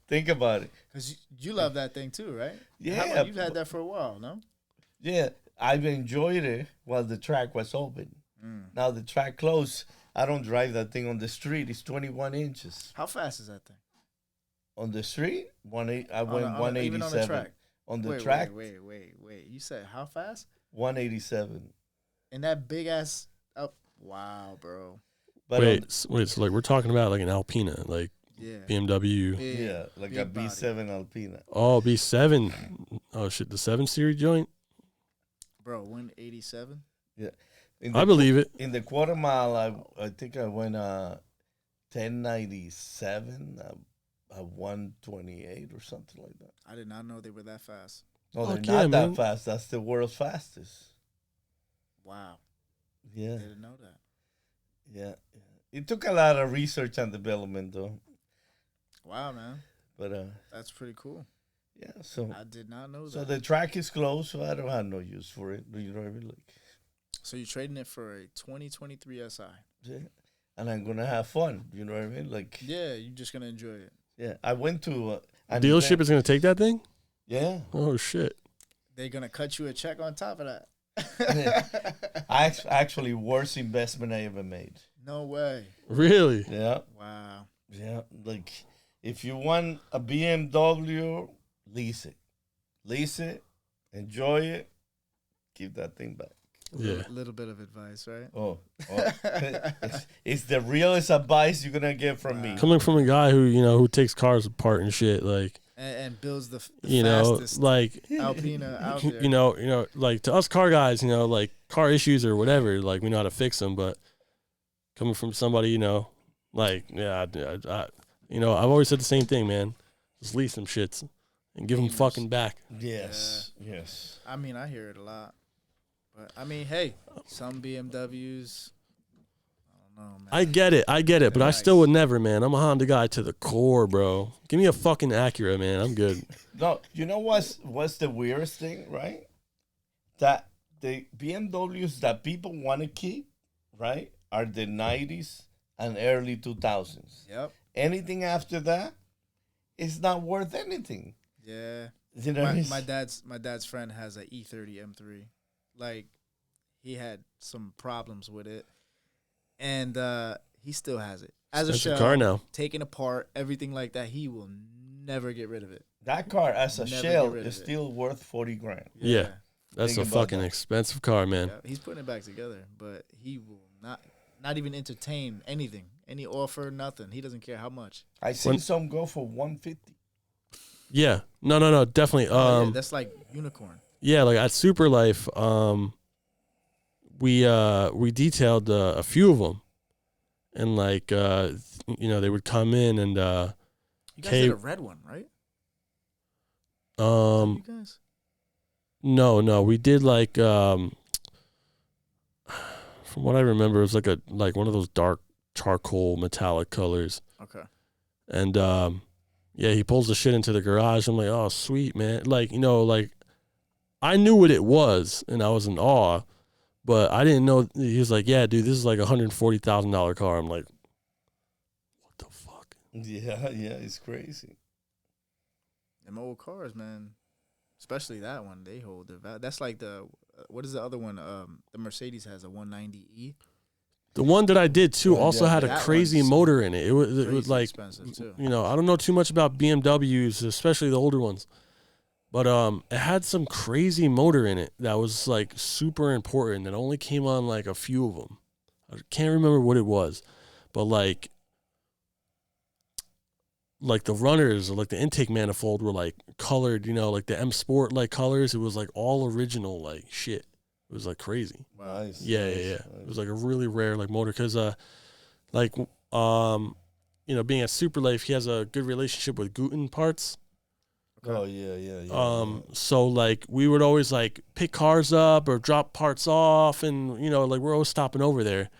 Think about it. Because you love that thing too, right? Yeah. You've had that for a while, no? Yeah. I've enjoyed it while the track was open. Now the track closed. I don't drive that thing on the street. It's 21 inches. How fast is that thing? On the street, I went Even 187. on the track. On the Wait, track, Wait. You said how fast? 187. And that big ass. Oh, wow, bro. But wait, so like we're talking about like an Alpina, like Yeah. BMW. yeah, like big a body. B7 Alpina. Oh, B7. Oh shit, the 7 Series joint. Bro, 187. Yeah, I believe it. In the quarter mile, I think I went 1097, 128 or something like that. I did not know they were that fast. No, they're Fuck not yeah, that man. fast. That's the world's fastest. Wow. Yeah, I didn't know that. yeah. It took a lot of research and development, though. Wow, man. But That's pretty cool. yeah. So I did not know so that. the track is closed, so I don't have no use for it. You know what I mean? Like, So you're trading it for a 2023 SI. yeah. And I'm gonna have fun. You know what I mean? Like, Yeah, you're just gonna enjoy it. yeah. I went to an Dealership event. is gonna take that thing. Yeah. Oh shit. They're gonna cut you a check on top of that. Actually, worst investment I ever made. No way. Really? Yeah. Wow. Yeah. Like, if you want a BMW, lease it. Lease it. Enjoy it. Give that thing back. Yeah. A little bit of advice, right? Oh. It's the realest advice you're going to get from me. Coming from a guy who takes cars apart and shit, like And builds the fastest, like Alpina out there. like to us car guys, like car issues or whatever, like we know how to fix them. But coming from somebody, like I've always said the same thing, man. Just lease them shits and give them fucking back. Yes. Yes. I mean, I hear it a lot. But, I mean, hey, some BMWs, I don't know, man. I get it, but I Nice. still would never, man. I'm a Honda guy to the core, bro. Give me a fucking Acura, man. I'm good. No, you know what's the weirdest thing, right? That the BMWs that people want to keep, right, are the 90s and early 2000s. Yep. Anything after that is not worth anything. Yeah. You know what I mean? My dad's friend has a E30 M3. Like, he had some problems with it, and he still has it as a Expensive shell. car now. Taken apart, everything like that. He will never get rid of it. That car as a Never shell get rid of is it. still worth 40 grand. Yeah. That's Think a about fucking that. expensive car, man. Yeah, he's putting it back together, but he will not even entertain anything, any offer, nothing. He doesn't care how much. I seen some go for 150. Yeah. No, definitely. Yeah, that's like unicorn. Yeah, like at Super Life, we detailed a few of them, and like they would come in and You guys did a red one, right? um You guys? no, we did like from what I remember, it was like one of those dark charcoal metallic colors, Okay. and yeah, he pulls the shit into the garage. I'm like, oh sweet, man, like like I knew what it was and I was in awe. But I didn't know. He was like, yeah, dude, this is like $140,000 car. I'm like, what the fuck? Yeah, it's crazy. Them old cars, man. Especially that one. They hold the value. That's like what is the other one? The Mercedes has a 190E. The one that I did too Oh, also yeah. had a That crazy one's motor in it. It was Crazy like, expensive, too. I don't know too much about BMWs, especially the older ones. But it had some crazy motor in it that was like super important that only came on like a few of them. I can't remember what it was, but like the runners or like the intake manifold were like colored, like the M Sport like colors. It was like all original like shit. It was like crazy. Wow. Nice. Yeah. nice. It was like a really rare like motor because being at Super Life, he has a good relationship with Guten Parts. Oh yeah. So like we would always like pick cars up or drop parts off, and like we're always stopping over there,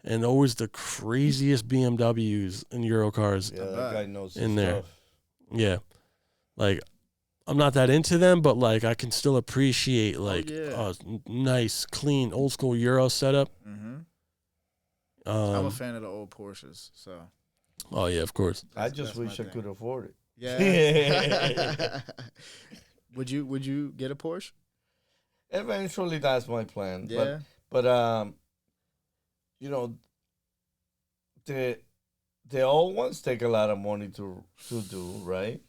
and always the craziest BMWs and Euro cars. Yeah, that guy knows his in there. stuff. Yeah, like I'm not that into them, but like I can still appreciate like yeah. nice, clean, old school Euro setup. Mm-hmm. I'm a Um, fan of the old Porsches, so. oh yeah, of course. I just That's my wish I thing. could afford it. Yeah. Would you get a Porsche? Eventually, that's my plan. Yeah. But you know, the the old ones take a lot of money to do, right?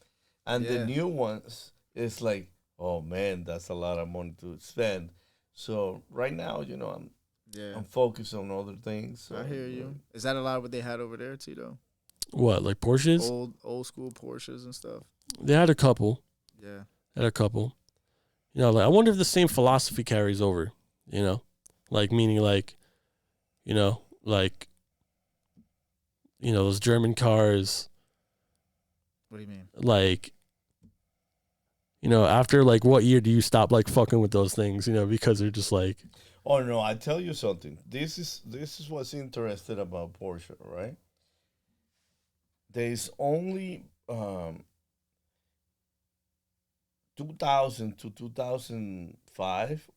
And the Yeah. new ones, it's like, oh man, that's a lot of money to spend. So right now, Yeah. I'm focused on other things. So, I hear you. Is that a lot of what they had over there, Tito? What, like Porsches? Old school Porsches and stuff. They had a couple. Yeah. Had a couple. Like I wonder if the same philosophy carries over. Like meaning like, like, those German cars. What do you mean? Like, after like what year do you stop like fucking with those things? Because they're just like. Oh no, I tell you something. This is what's interesting about Porsche, right? There's only 2000 to 2005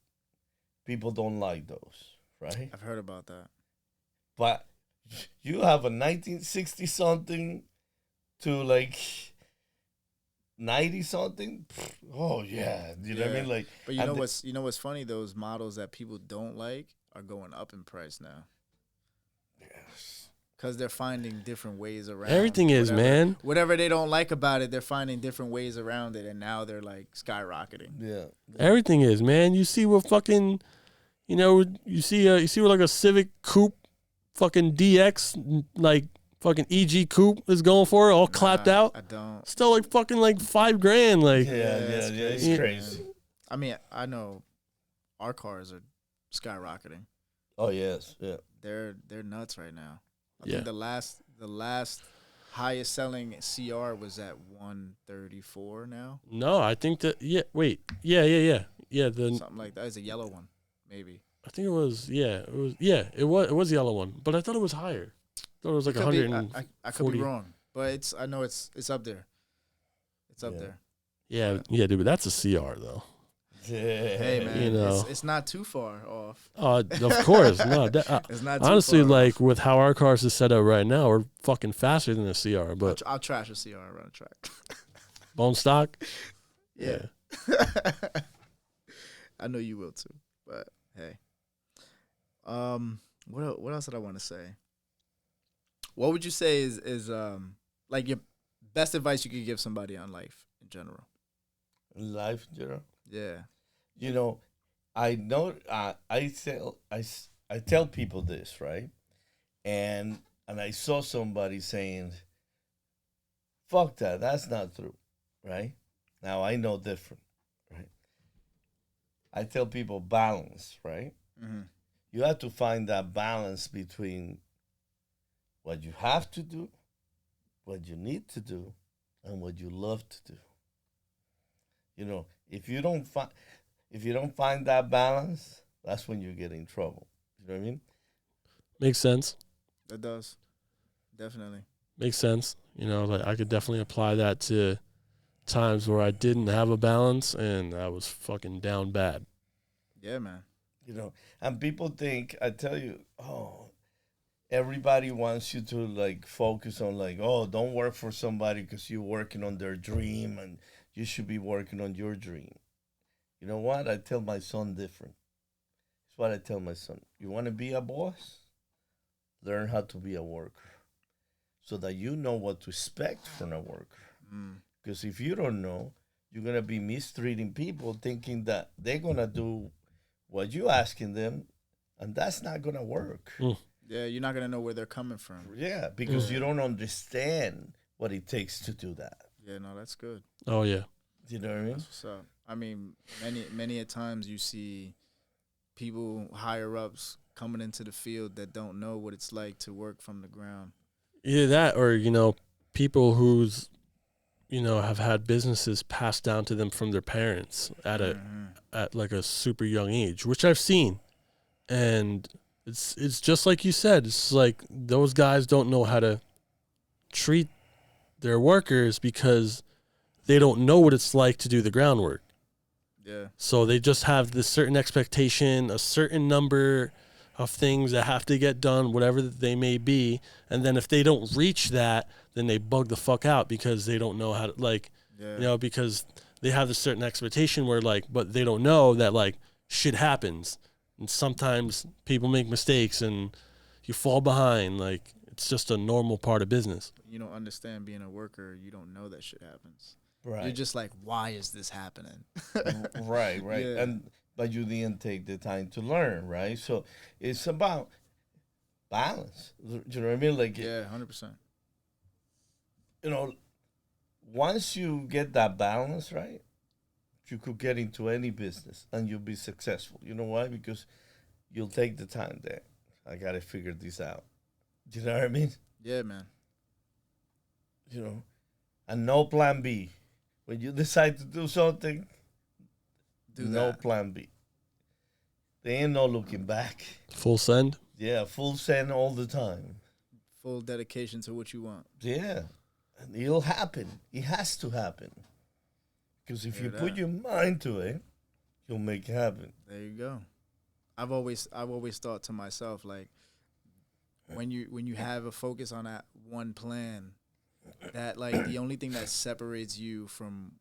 people don't like those, right? I've heard about that. But you have a 1960 something to like 90 something. Oh yeah, you know what I mean? Like, but you know what's funny? Those models that people don't like are going up in price now. Yes. Because they're finding different ways around. Everything is, man. Whatever they don't like about it, they're finding different ways around it, and now they're like skyrocketing. Yeah. Everything is, man. You see what fucking, you see what like a Civic Coupe, fucking DX, like fucking EG Coupe is going for, all clapped out. I don't. Still like fucking like $5,000. Like, Yeah, it's crazy. I mean, I know our cars are skyrocketing. Oh yes, yeah. They're nuts right now. I Yeah. think the last highest selling CR was at 134 now. no, I think that, yeah, wait. Yeah. The Something like that. It's a yellow one, maybe. I think it was it was the yellow one, but I thought it was higher. I thought it was like Could be- 140. I could be wrong, but I know it's up there. It's up Yeah. there. Yeah, dude, but that's a CR though. Yeah. Hey man, know. it's not too far off. Of course, no. It's not too Honestly, far like off. with how our cars is set up right now, we're fucking faster than a CR. But I'll trash a CR around the track. bone stock, Yeah. I know you will too, but hey. What else did I want to say? What would you say is like your best advice you could give somebody on life in general? Life, Yeah. I know. I tell people this, right? And I saw somebody saying, "Fuck that. That's not true," right? Now I know different, right? I tell people balance, right? Mm-hmm. You have to find that balance between what you have to do, what you need to do, and what you love to do. If you don't find that balance, that's when you get in trouble. You know what I mean? makes sense. That does. Definitely. Makes sense. Like I could definitely apply that to times where I didn't have a balance and I was fucking down bad. Yeah, man. And people think, I tell you, everybody wants you to like focus on like, don't work for somebody because you're working on their dream and you should be working on your dream. You know what? I tell my son different. It's what I tell my son. You want to be a boss? Learn how to be a worker so that you know what to expect from a worker. Because if you don't know, you're going to be mistreating people thinking that they're going to do what you're asking them, and that's not going to work. Yeah, you're not gonna know where they're coming from. Yeah, because you don't understand what it takes to do that. Yeah, no, that's good. Oh yeah. You know what I mean? That's what's up. I mean, many a times you see people higher ups coming into the field that don't know what it's like to work from the ground. Either that or, people who's, have had businesses passed down to them from their parents at like a super young age, which I've seen. And it's just like you said, it's like those guys don't know how to treat their workers because they don't know what it's like to do the groundwork. Yeah. So they just have this certain expectation, a certain number of things that have to get done, whatever they may be. And then if they don't reach that, then they bug the fuck out because they don't know how to, like, because they have this certain expectation where, like, but they don't know that, like, shit happens, and sometimes people make mistakes and you fall behind. Like, it's just a normal part of business. You don't understand being a worker. You don't know that shit happens. Right. You're just like, why is this happening? Right. Yeah. But you didn't take the time to learn, right? So it's about balance. Do you know what I mean? Like, Yeah, 100%. you know, once you get that balance right, you could get into any business and you'll be successful. You know why? Because you'll take the time there. I got to figure this out. Do you know what I mean? Yeah, man. You know, and no plan B. When you decide to do something, no that. plan B. There ain't no looking back. Full send. Yeah, full send all the time. Full dedication to what you want. Yeah, and it'll happen. It has to happen. Because if you Hear put that. your mind to it, you'll make it happen. There you go. I've always thought to myself, like, when you have a focus on that one plan, that like the only thing that separates you from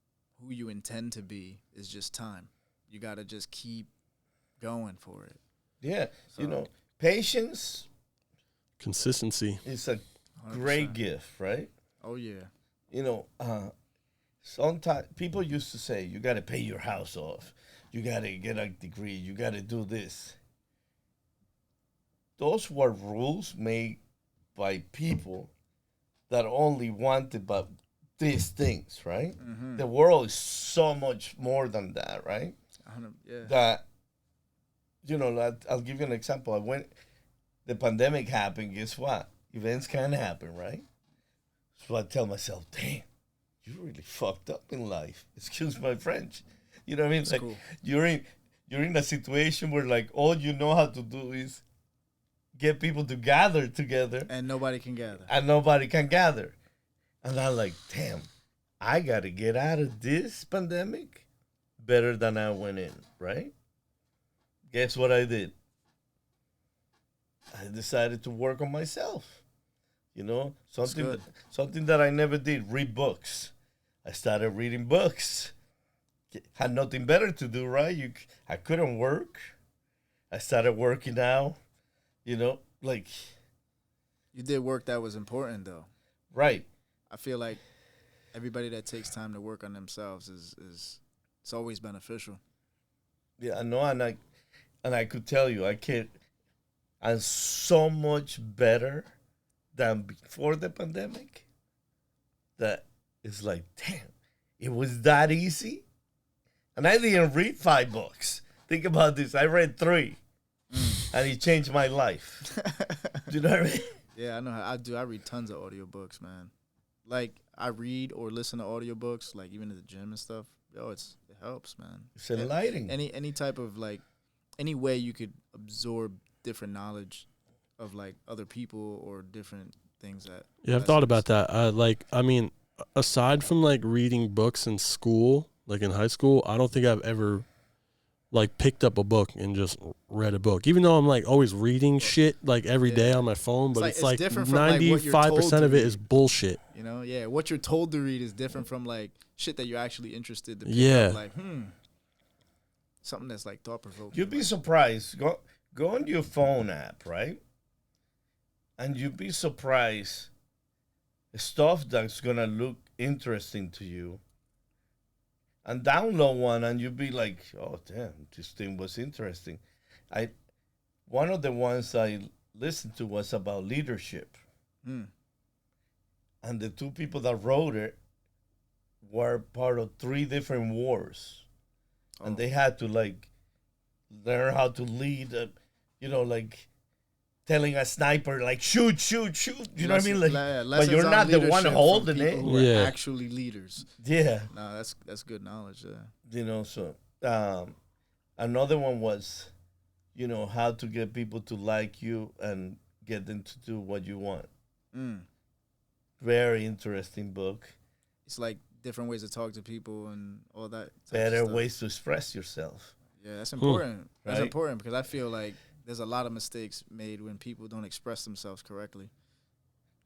who you intend to be is just time. You gotta just keep going for it. Yeah, you So- know, patience Consistency. is a 100%. great gift, right? Oh yeah. You know, sometimes people used to say, you got to pay your house off. You got to get a degree. You got to do this. Those were rules made by people that only wanted but these things, right? Mm-hmm. The world is so much more than that, right? Yeah. That, you know, I'll give you an example. When the pandemic happened, guess what? Events can happen, right? So I tell myself, damn, you really fucked up in life. Excuse my French. You know what I mean? That's Like, cool. you're in a situation where like all you know how to do is get people to gather together And nobody can gather. and nobody can gather. And I'm like, damn, I gotta get out of this pandemic better than I went in, right? Guess what I did? I decided to work on myself. You know, good. something that I never did, read books. I started reading books. Had nothing better to do, right? I couldn't work. I started working out, you know, like, You did work that was important though. right. I feel like everybody that takes time to work on themselves is it's always beneficial. Yeah, I know, and I could tell you, I'm so much better than before the pandemic. That it's like, damn, it was that easy, and I didn't read 5 books. Think about this: I read 3, and it changed my life. Do you know what I mean? Yeah, I know how I do. I read tons of audiobooks, man. Like I read or listen to audiobooks, like even at the gym and stuff. Yo, it helps, man. It's enlightening. Any type of like any way you could absorb different knowledge of like other people or different things that. Yeah, I've thought about that. I mean, aside from like reading books in school, like in high school, I don't think I've ever like picked up a book and just read a book. Even though I'm like always reading shit like every day Yeah. on my phone, but It's it's like- like it's different from, like, what you're told 95% to of it read. is bullshit. You know, yeah. What you're told to read is different from like shit that you're actually interested to pick Yeah. up. Like, something that's like thought provoking. You'd be surprised. Go on your phone app, right? And you'd be surprised stuff that's gonna look interesting to you. And download one, and you'd be like, "Oh, damn, this thing was interesting." One of the ones I listened to was about leadership, Hmm. and the 2 people that wrote it were part of 3 different wars, and Oh. they had to like learn how to lead. You know, like telling a sniper like shoot, shoot, shoot. You know what I mean? Like, but lessons you're on not the one leadership from holding people it. who are Yeah. actually leaders. Yeah, No, that's good knowledge. Yeah. you know. So another one was, you know, how to get people to like you and get them to do what you want. Mm. Very interesting book. It's like different ways to talk to people and all that. type of Better stuff. ways to express yourself. Yeah, that's important. That's Right. important because I feel like there's a lot of mistakes made when people don't express themselves correctly.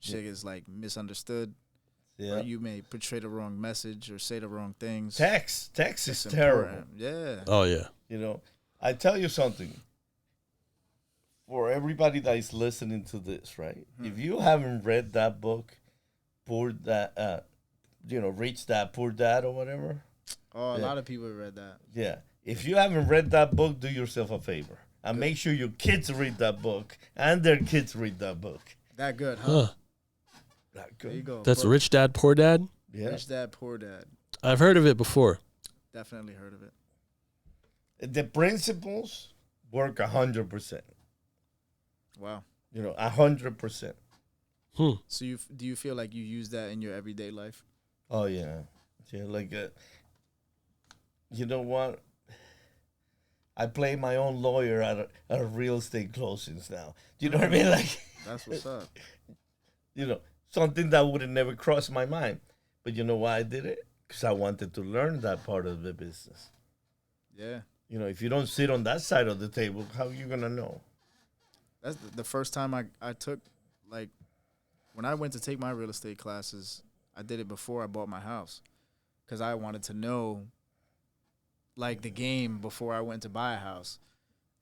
Shit is like misunderstood, Yeah. or you may portray the wrong message or say the wrong things. Text is It's terrible. important. Yeah. Oh yeah. You know, I tell you something. For everybody that is listening to this, right? If you haven't read that book, Poor Dad, Rich Dad, Poor Dad, or whatever. Oh, a lot of people read that. Yeah. If you haven't read that book, do yourself a favor and make sure your kids read that book and their kids read that book. That good, huh? That There you good. go. That's Book. Rich Dad, Poor Dad? Yeah. Rich Dad, Poor Dad. I've heard of it before. Definitely heard of it. The principles work 100%. Wow. 100%. So do you feel like you use that in your everyday life? Oh yeah, like you know what? I play my own lawyer at real estate closings now. Do you know what I mean? Like That's what's up. Something that would have never crossed my mind. But you know why I did it? Because I wanted to learn that part of the business. Yeah. If you don't sit on that side of the table, how are you gonna know? That's the first time I took, like, when I went to take my real estate classes, I did it before I bought my house because I wanted to know, like, the game before I went to buy a house.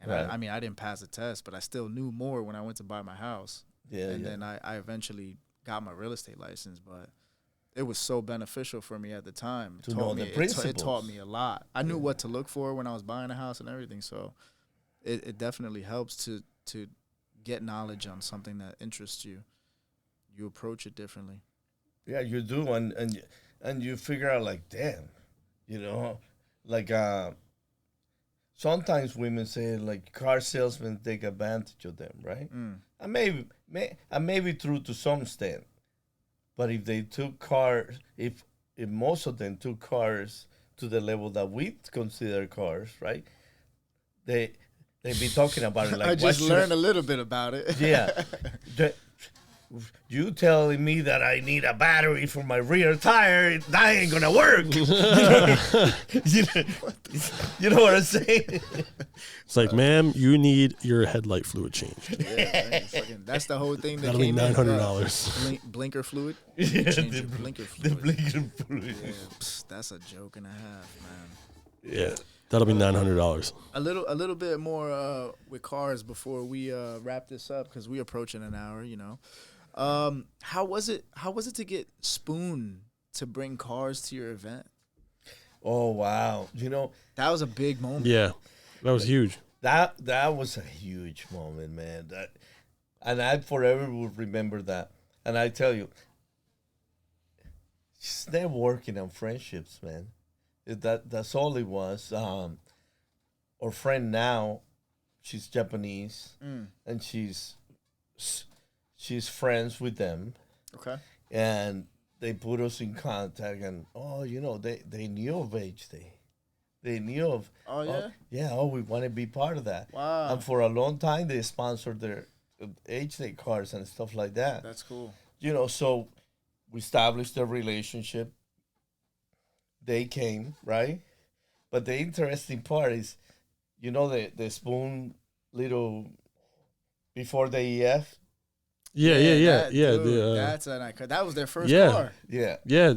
And Right. I didn't pass the test, but I still knew more when I went to buy my house. Yeah, And yeah. then I eventually got my real estate license, but it was so beneficial for me at the time. To know the It principles. taught me a lot. I knew what to look for when I was buying a house and everything, so it definitely helps to get knowledge on something that interests you. You approach it differently. Yeah, you do, and you figure out like, damn, like sometimes women say like car salesmen take advantage of them, right? And maybe true to some extent, but if they took cars, if most of them took cars to the level that we consider cars, right? They'd be talking about it like I just learned I- a little bit about it. Yeah. You telling me that I need a battery for my rear tire, that ain't gonna work. You know what I'm saying? It's like, ma'am, you need your headlight fluid changed. Yeah, that's the whole thing. That That'll be came in, $900. Blinker fluid. Yeah, Change your blinker the fluid. blinker fluid. Yeah, that's a joke and a half, man. Yeah, that'll be $900. A little bit more with cars before we wrap this up because we're approaching an hour. How was it to get Spoon to bring cars to your event? Oh wow! That was a big moment. Yeah, that was huge. That was a huge moment, man. And I forever will remember that. And I tell you, just networking and friendships, man. That's all it was. Our friend now, she's Japanese, and she's friends with them. Okay. And they put us in contact, and they knew of HDay. They knew of. Oh yeah. We want to be part of that. Wow. And for a long time, they sponsored their HDay cars and stuff like that. That's cool. So we established a relationship. They came, right? But the interesting part is, the Spoon little before the EF. Yeah. Dude, that's an icon. That was their first Yeah. car. Yeah. Yeah,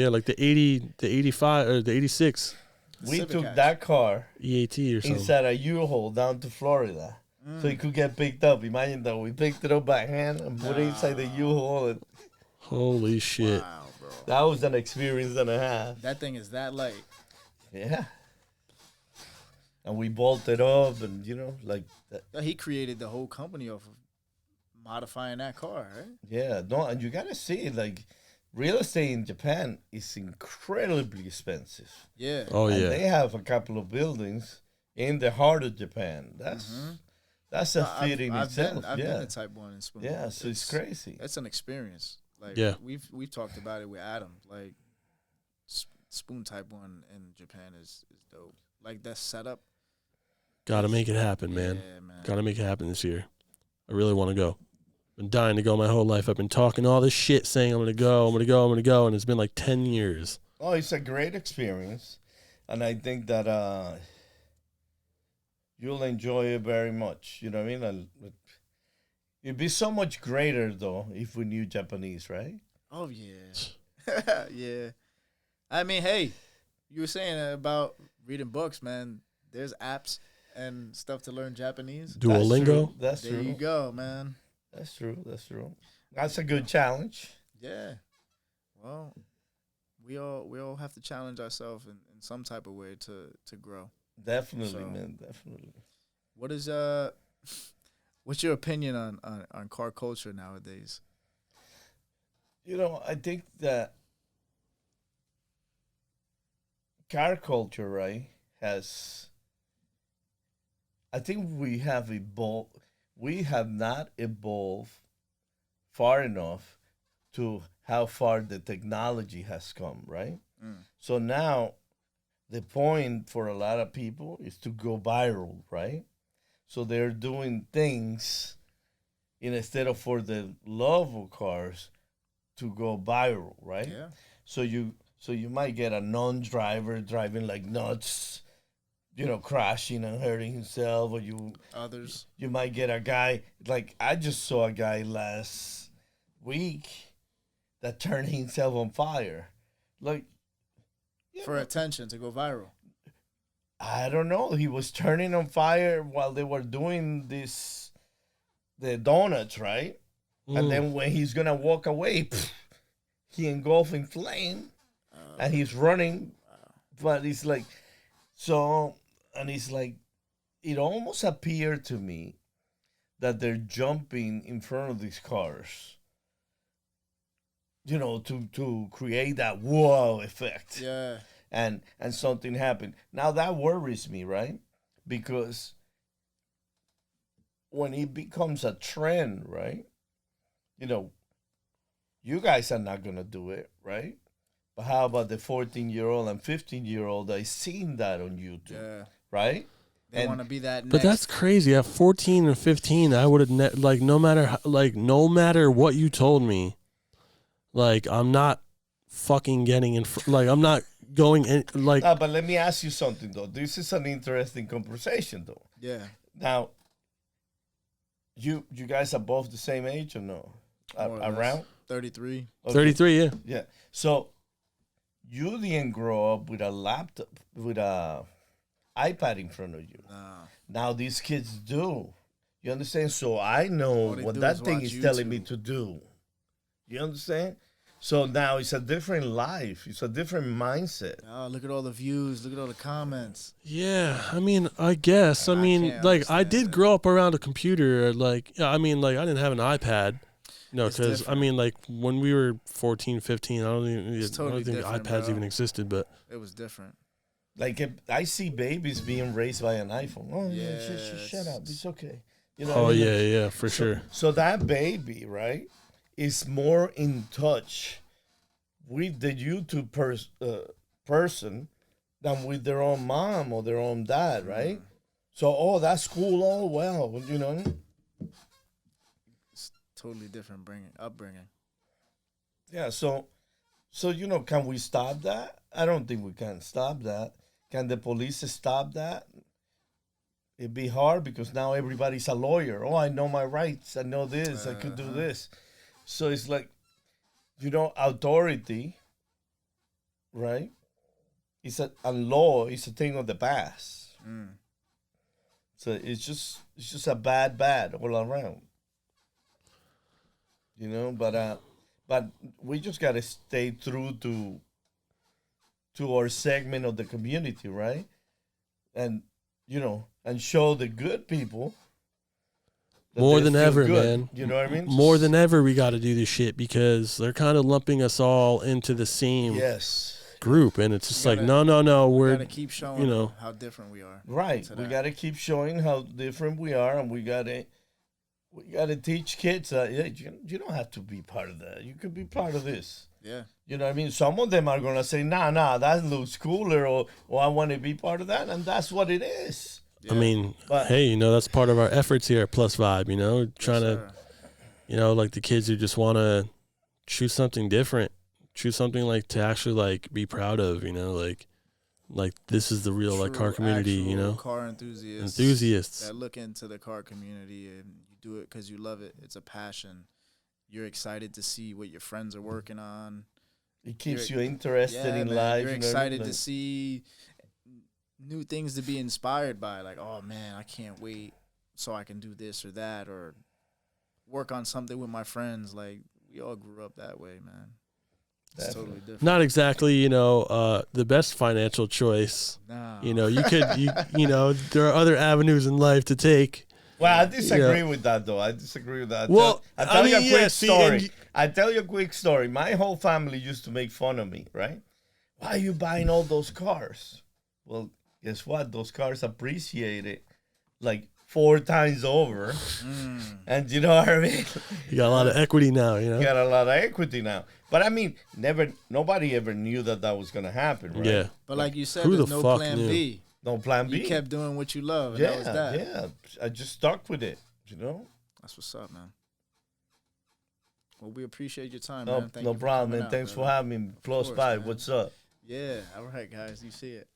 like the 80, the 85, or the 86 We Civic took Hatch. that car EAT or something. inside a U-Haul down to Florida. So it could get picked up. Imagine that we picked it up by hand and put it inside the U-Haul. And Holy shit. Wow, bro. that was an experience and a half. That thing is that light. Yeah. And we bolted up and, like that. He created the whole company off of modifying that car, right? Yeah. No, and you got to see it. Like, real estate in Japan is incredibly expensive. Yeah. Oh, And yeah. they have a couple of buildings in the heart of Japan. That's a feat in itself. I've been to Type 1 in Spoon. Yeah, so it's crazy. It's an experience. Like, Yeah. we've talked about it with Adam. Like, Spoon Type 1 in Japan is dope. Like, that setup. Gotta make it happen, man. Yeah, man. Gotta make it happen this year. I really want to go. Been dying to go my whole life. I've been talking all this shit saying I'm gonna go, and it's been like 10 years. Oh, it's a great experience. And I think that you'll enjoy it very much. You know what I mean? It'd be so much greater, though, if we knew Japanese, right? Oh, yeah. Yeah. I mean, hey, you were saying about reading books, man. there's apps and stuff to learn Japanese. Duolingo. That's There true. you go, man. That's true. That's true. That's a good challenge. Yeah. Well, we all have to challenge ourselves in some type of way to grow. Definitely, So- man. Definitely. What is what's your opinion on car culture nowadays? I think that car culture, right, I think we have evolved. We have not evolved far enough to how far the technology has come, right? Mm. So now the point for a lot of people is to go viral, right? So they're doing things instead of for the love of cars to go viral, right? Yeah. So you might get a non-driver driving like nuts, crashing and hurting himself, or Others. you might get a guy like I just saw a guy last week that turned himself on fire. Like For attention to go viral. I don't know. He was turning on fire while they were doing the donuts, right? And then when he's gonna walk away, he engulfed in flame, and he's running. But it's like, so, and it's like, it almost appeared to me that they're jumping in front of these cars, to create that wow effect. Yeah. And something happened. Now that worries me, right? Because when it becomes a trend, right? You guys are not gonna do it, right? But how about the 14-year-old and 15-year-old that is seeing that on YouTube, Yeah. right? They And- want to be that next. But that's crazy. At 14 and 15, I would have no matter what you told me, I'm not fucking getting in. I'm not going in. But let me ask you something though. This is an interesting conversation though. Yeah. Now, you guys are both the same age or no? More or less. Around 33. Okay. 33. Yeah. Yeah. So you didn't grow up with a laptop, with a iPad in front of you. Nah. Now these kids do. You understand? So I know All they what do that is thing watch is telling me YouTube. to do. You understand? So now it's a different life. It's a different mindset. Oh, look at all the views. Look at all the comments. Yeah, I mean, I guess. I mean, can't I understand did it. grow up around a computer. I didn't have an iPad. No, It's because, different. when we were 14, 15, I don't totally think different, iPads bro. even existed, but It was different. Like if I see babies being raised by an iPhone. Oh yeah, Yeah, shut up. It's okay. You oh, what I mean? yeah, for sure. So that baby, right, is more in touch with the YouTube person than with their own mom or their own dad, right? So, that's cool. Oh, well, It's totally different upbringing. Yeah, so can we stop that? I don't think we can stop that. Can the police stop that? It'd be hard because now everybody's a lawyer. Oh, I know my rights. I know this. I could do this. So it's like, authority, right? A law is a thing of the past. So it's just a bad all around. But we just gotta stay true to our segment of the community, right? And and show the good people that More they than feel ever, good. man. You know what I mean? More than ever, we got to do this shit because they're kind of lumping us all into the same Yes. group, and it's just We like, gotta- no, We we're gotta keep showing them how different we are. Right. to We that. gotta keep showing how different we are, and we gotta teach kids that you don't have to be part of that. You could be part of this. Yeah. You know what I mean? Some of them are gonna say, nah, that looks cooler, or I want to be part of that, and that's what it is. I mean, But- hey, that's part of our efforts here at Plus Vibe, trying to, like the kids who just want to choose something different, choose something to actually be proud of, like this is the real car community, actual car enthusiasts. enthusiasts. That look into the car community and you do it because you love it. It's a passion. You're excited to see what your friends are working on. It keeps You're- you interested in man, life. You're you know what I mean? excited to see new things to be inspired by. Like, oh man, I can't wait so I can do this or that, or work on something with my friends. Like, we all grew up that way, man. It's totally different. Not exactly, you know, the best financial choice. Nah. You know, you could, you know, there are other avenues in life to take. Well, I disagree with that, though. I disagree with that. Well, I'll tell you a quick story. See, I'll tell you a quick story. My whole family used to make fun of me, right? Why are you buying all those cars? Well, guess what? Those cars appreciated like 4 times over. And you know what I mean? You got a lot of equity now, you know? You got a lot of equity now. But I mean, nobody ever knew that was going to happen, right? Yeah. But like you said, Who there's the no fuck plan knew? B. No plan B. You kept doing what you love, and yeah, that was that. yeah. I just stuck with it, you know? That's what's up, man. Well, we appreciate your time, No, man. Thank no you for problem, coming man. out, Thanks brother. for having me. Plus course, 5. man. What's up? Yeah, all right, guys. You see it.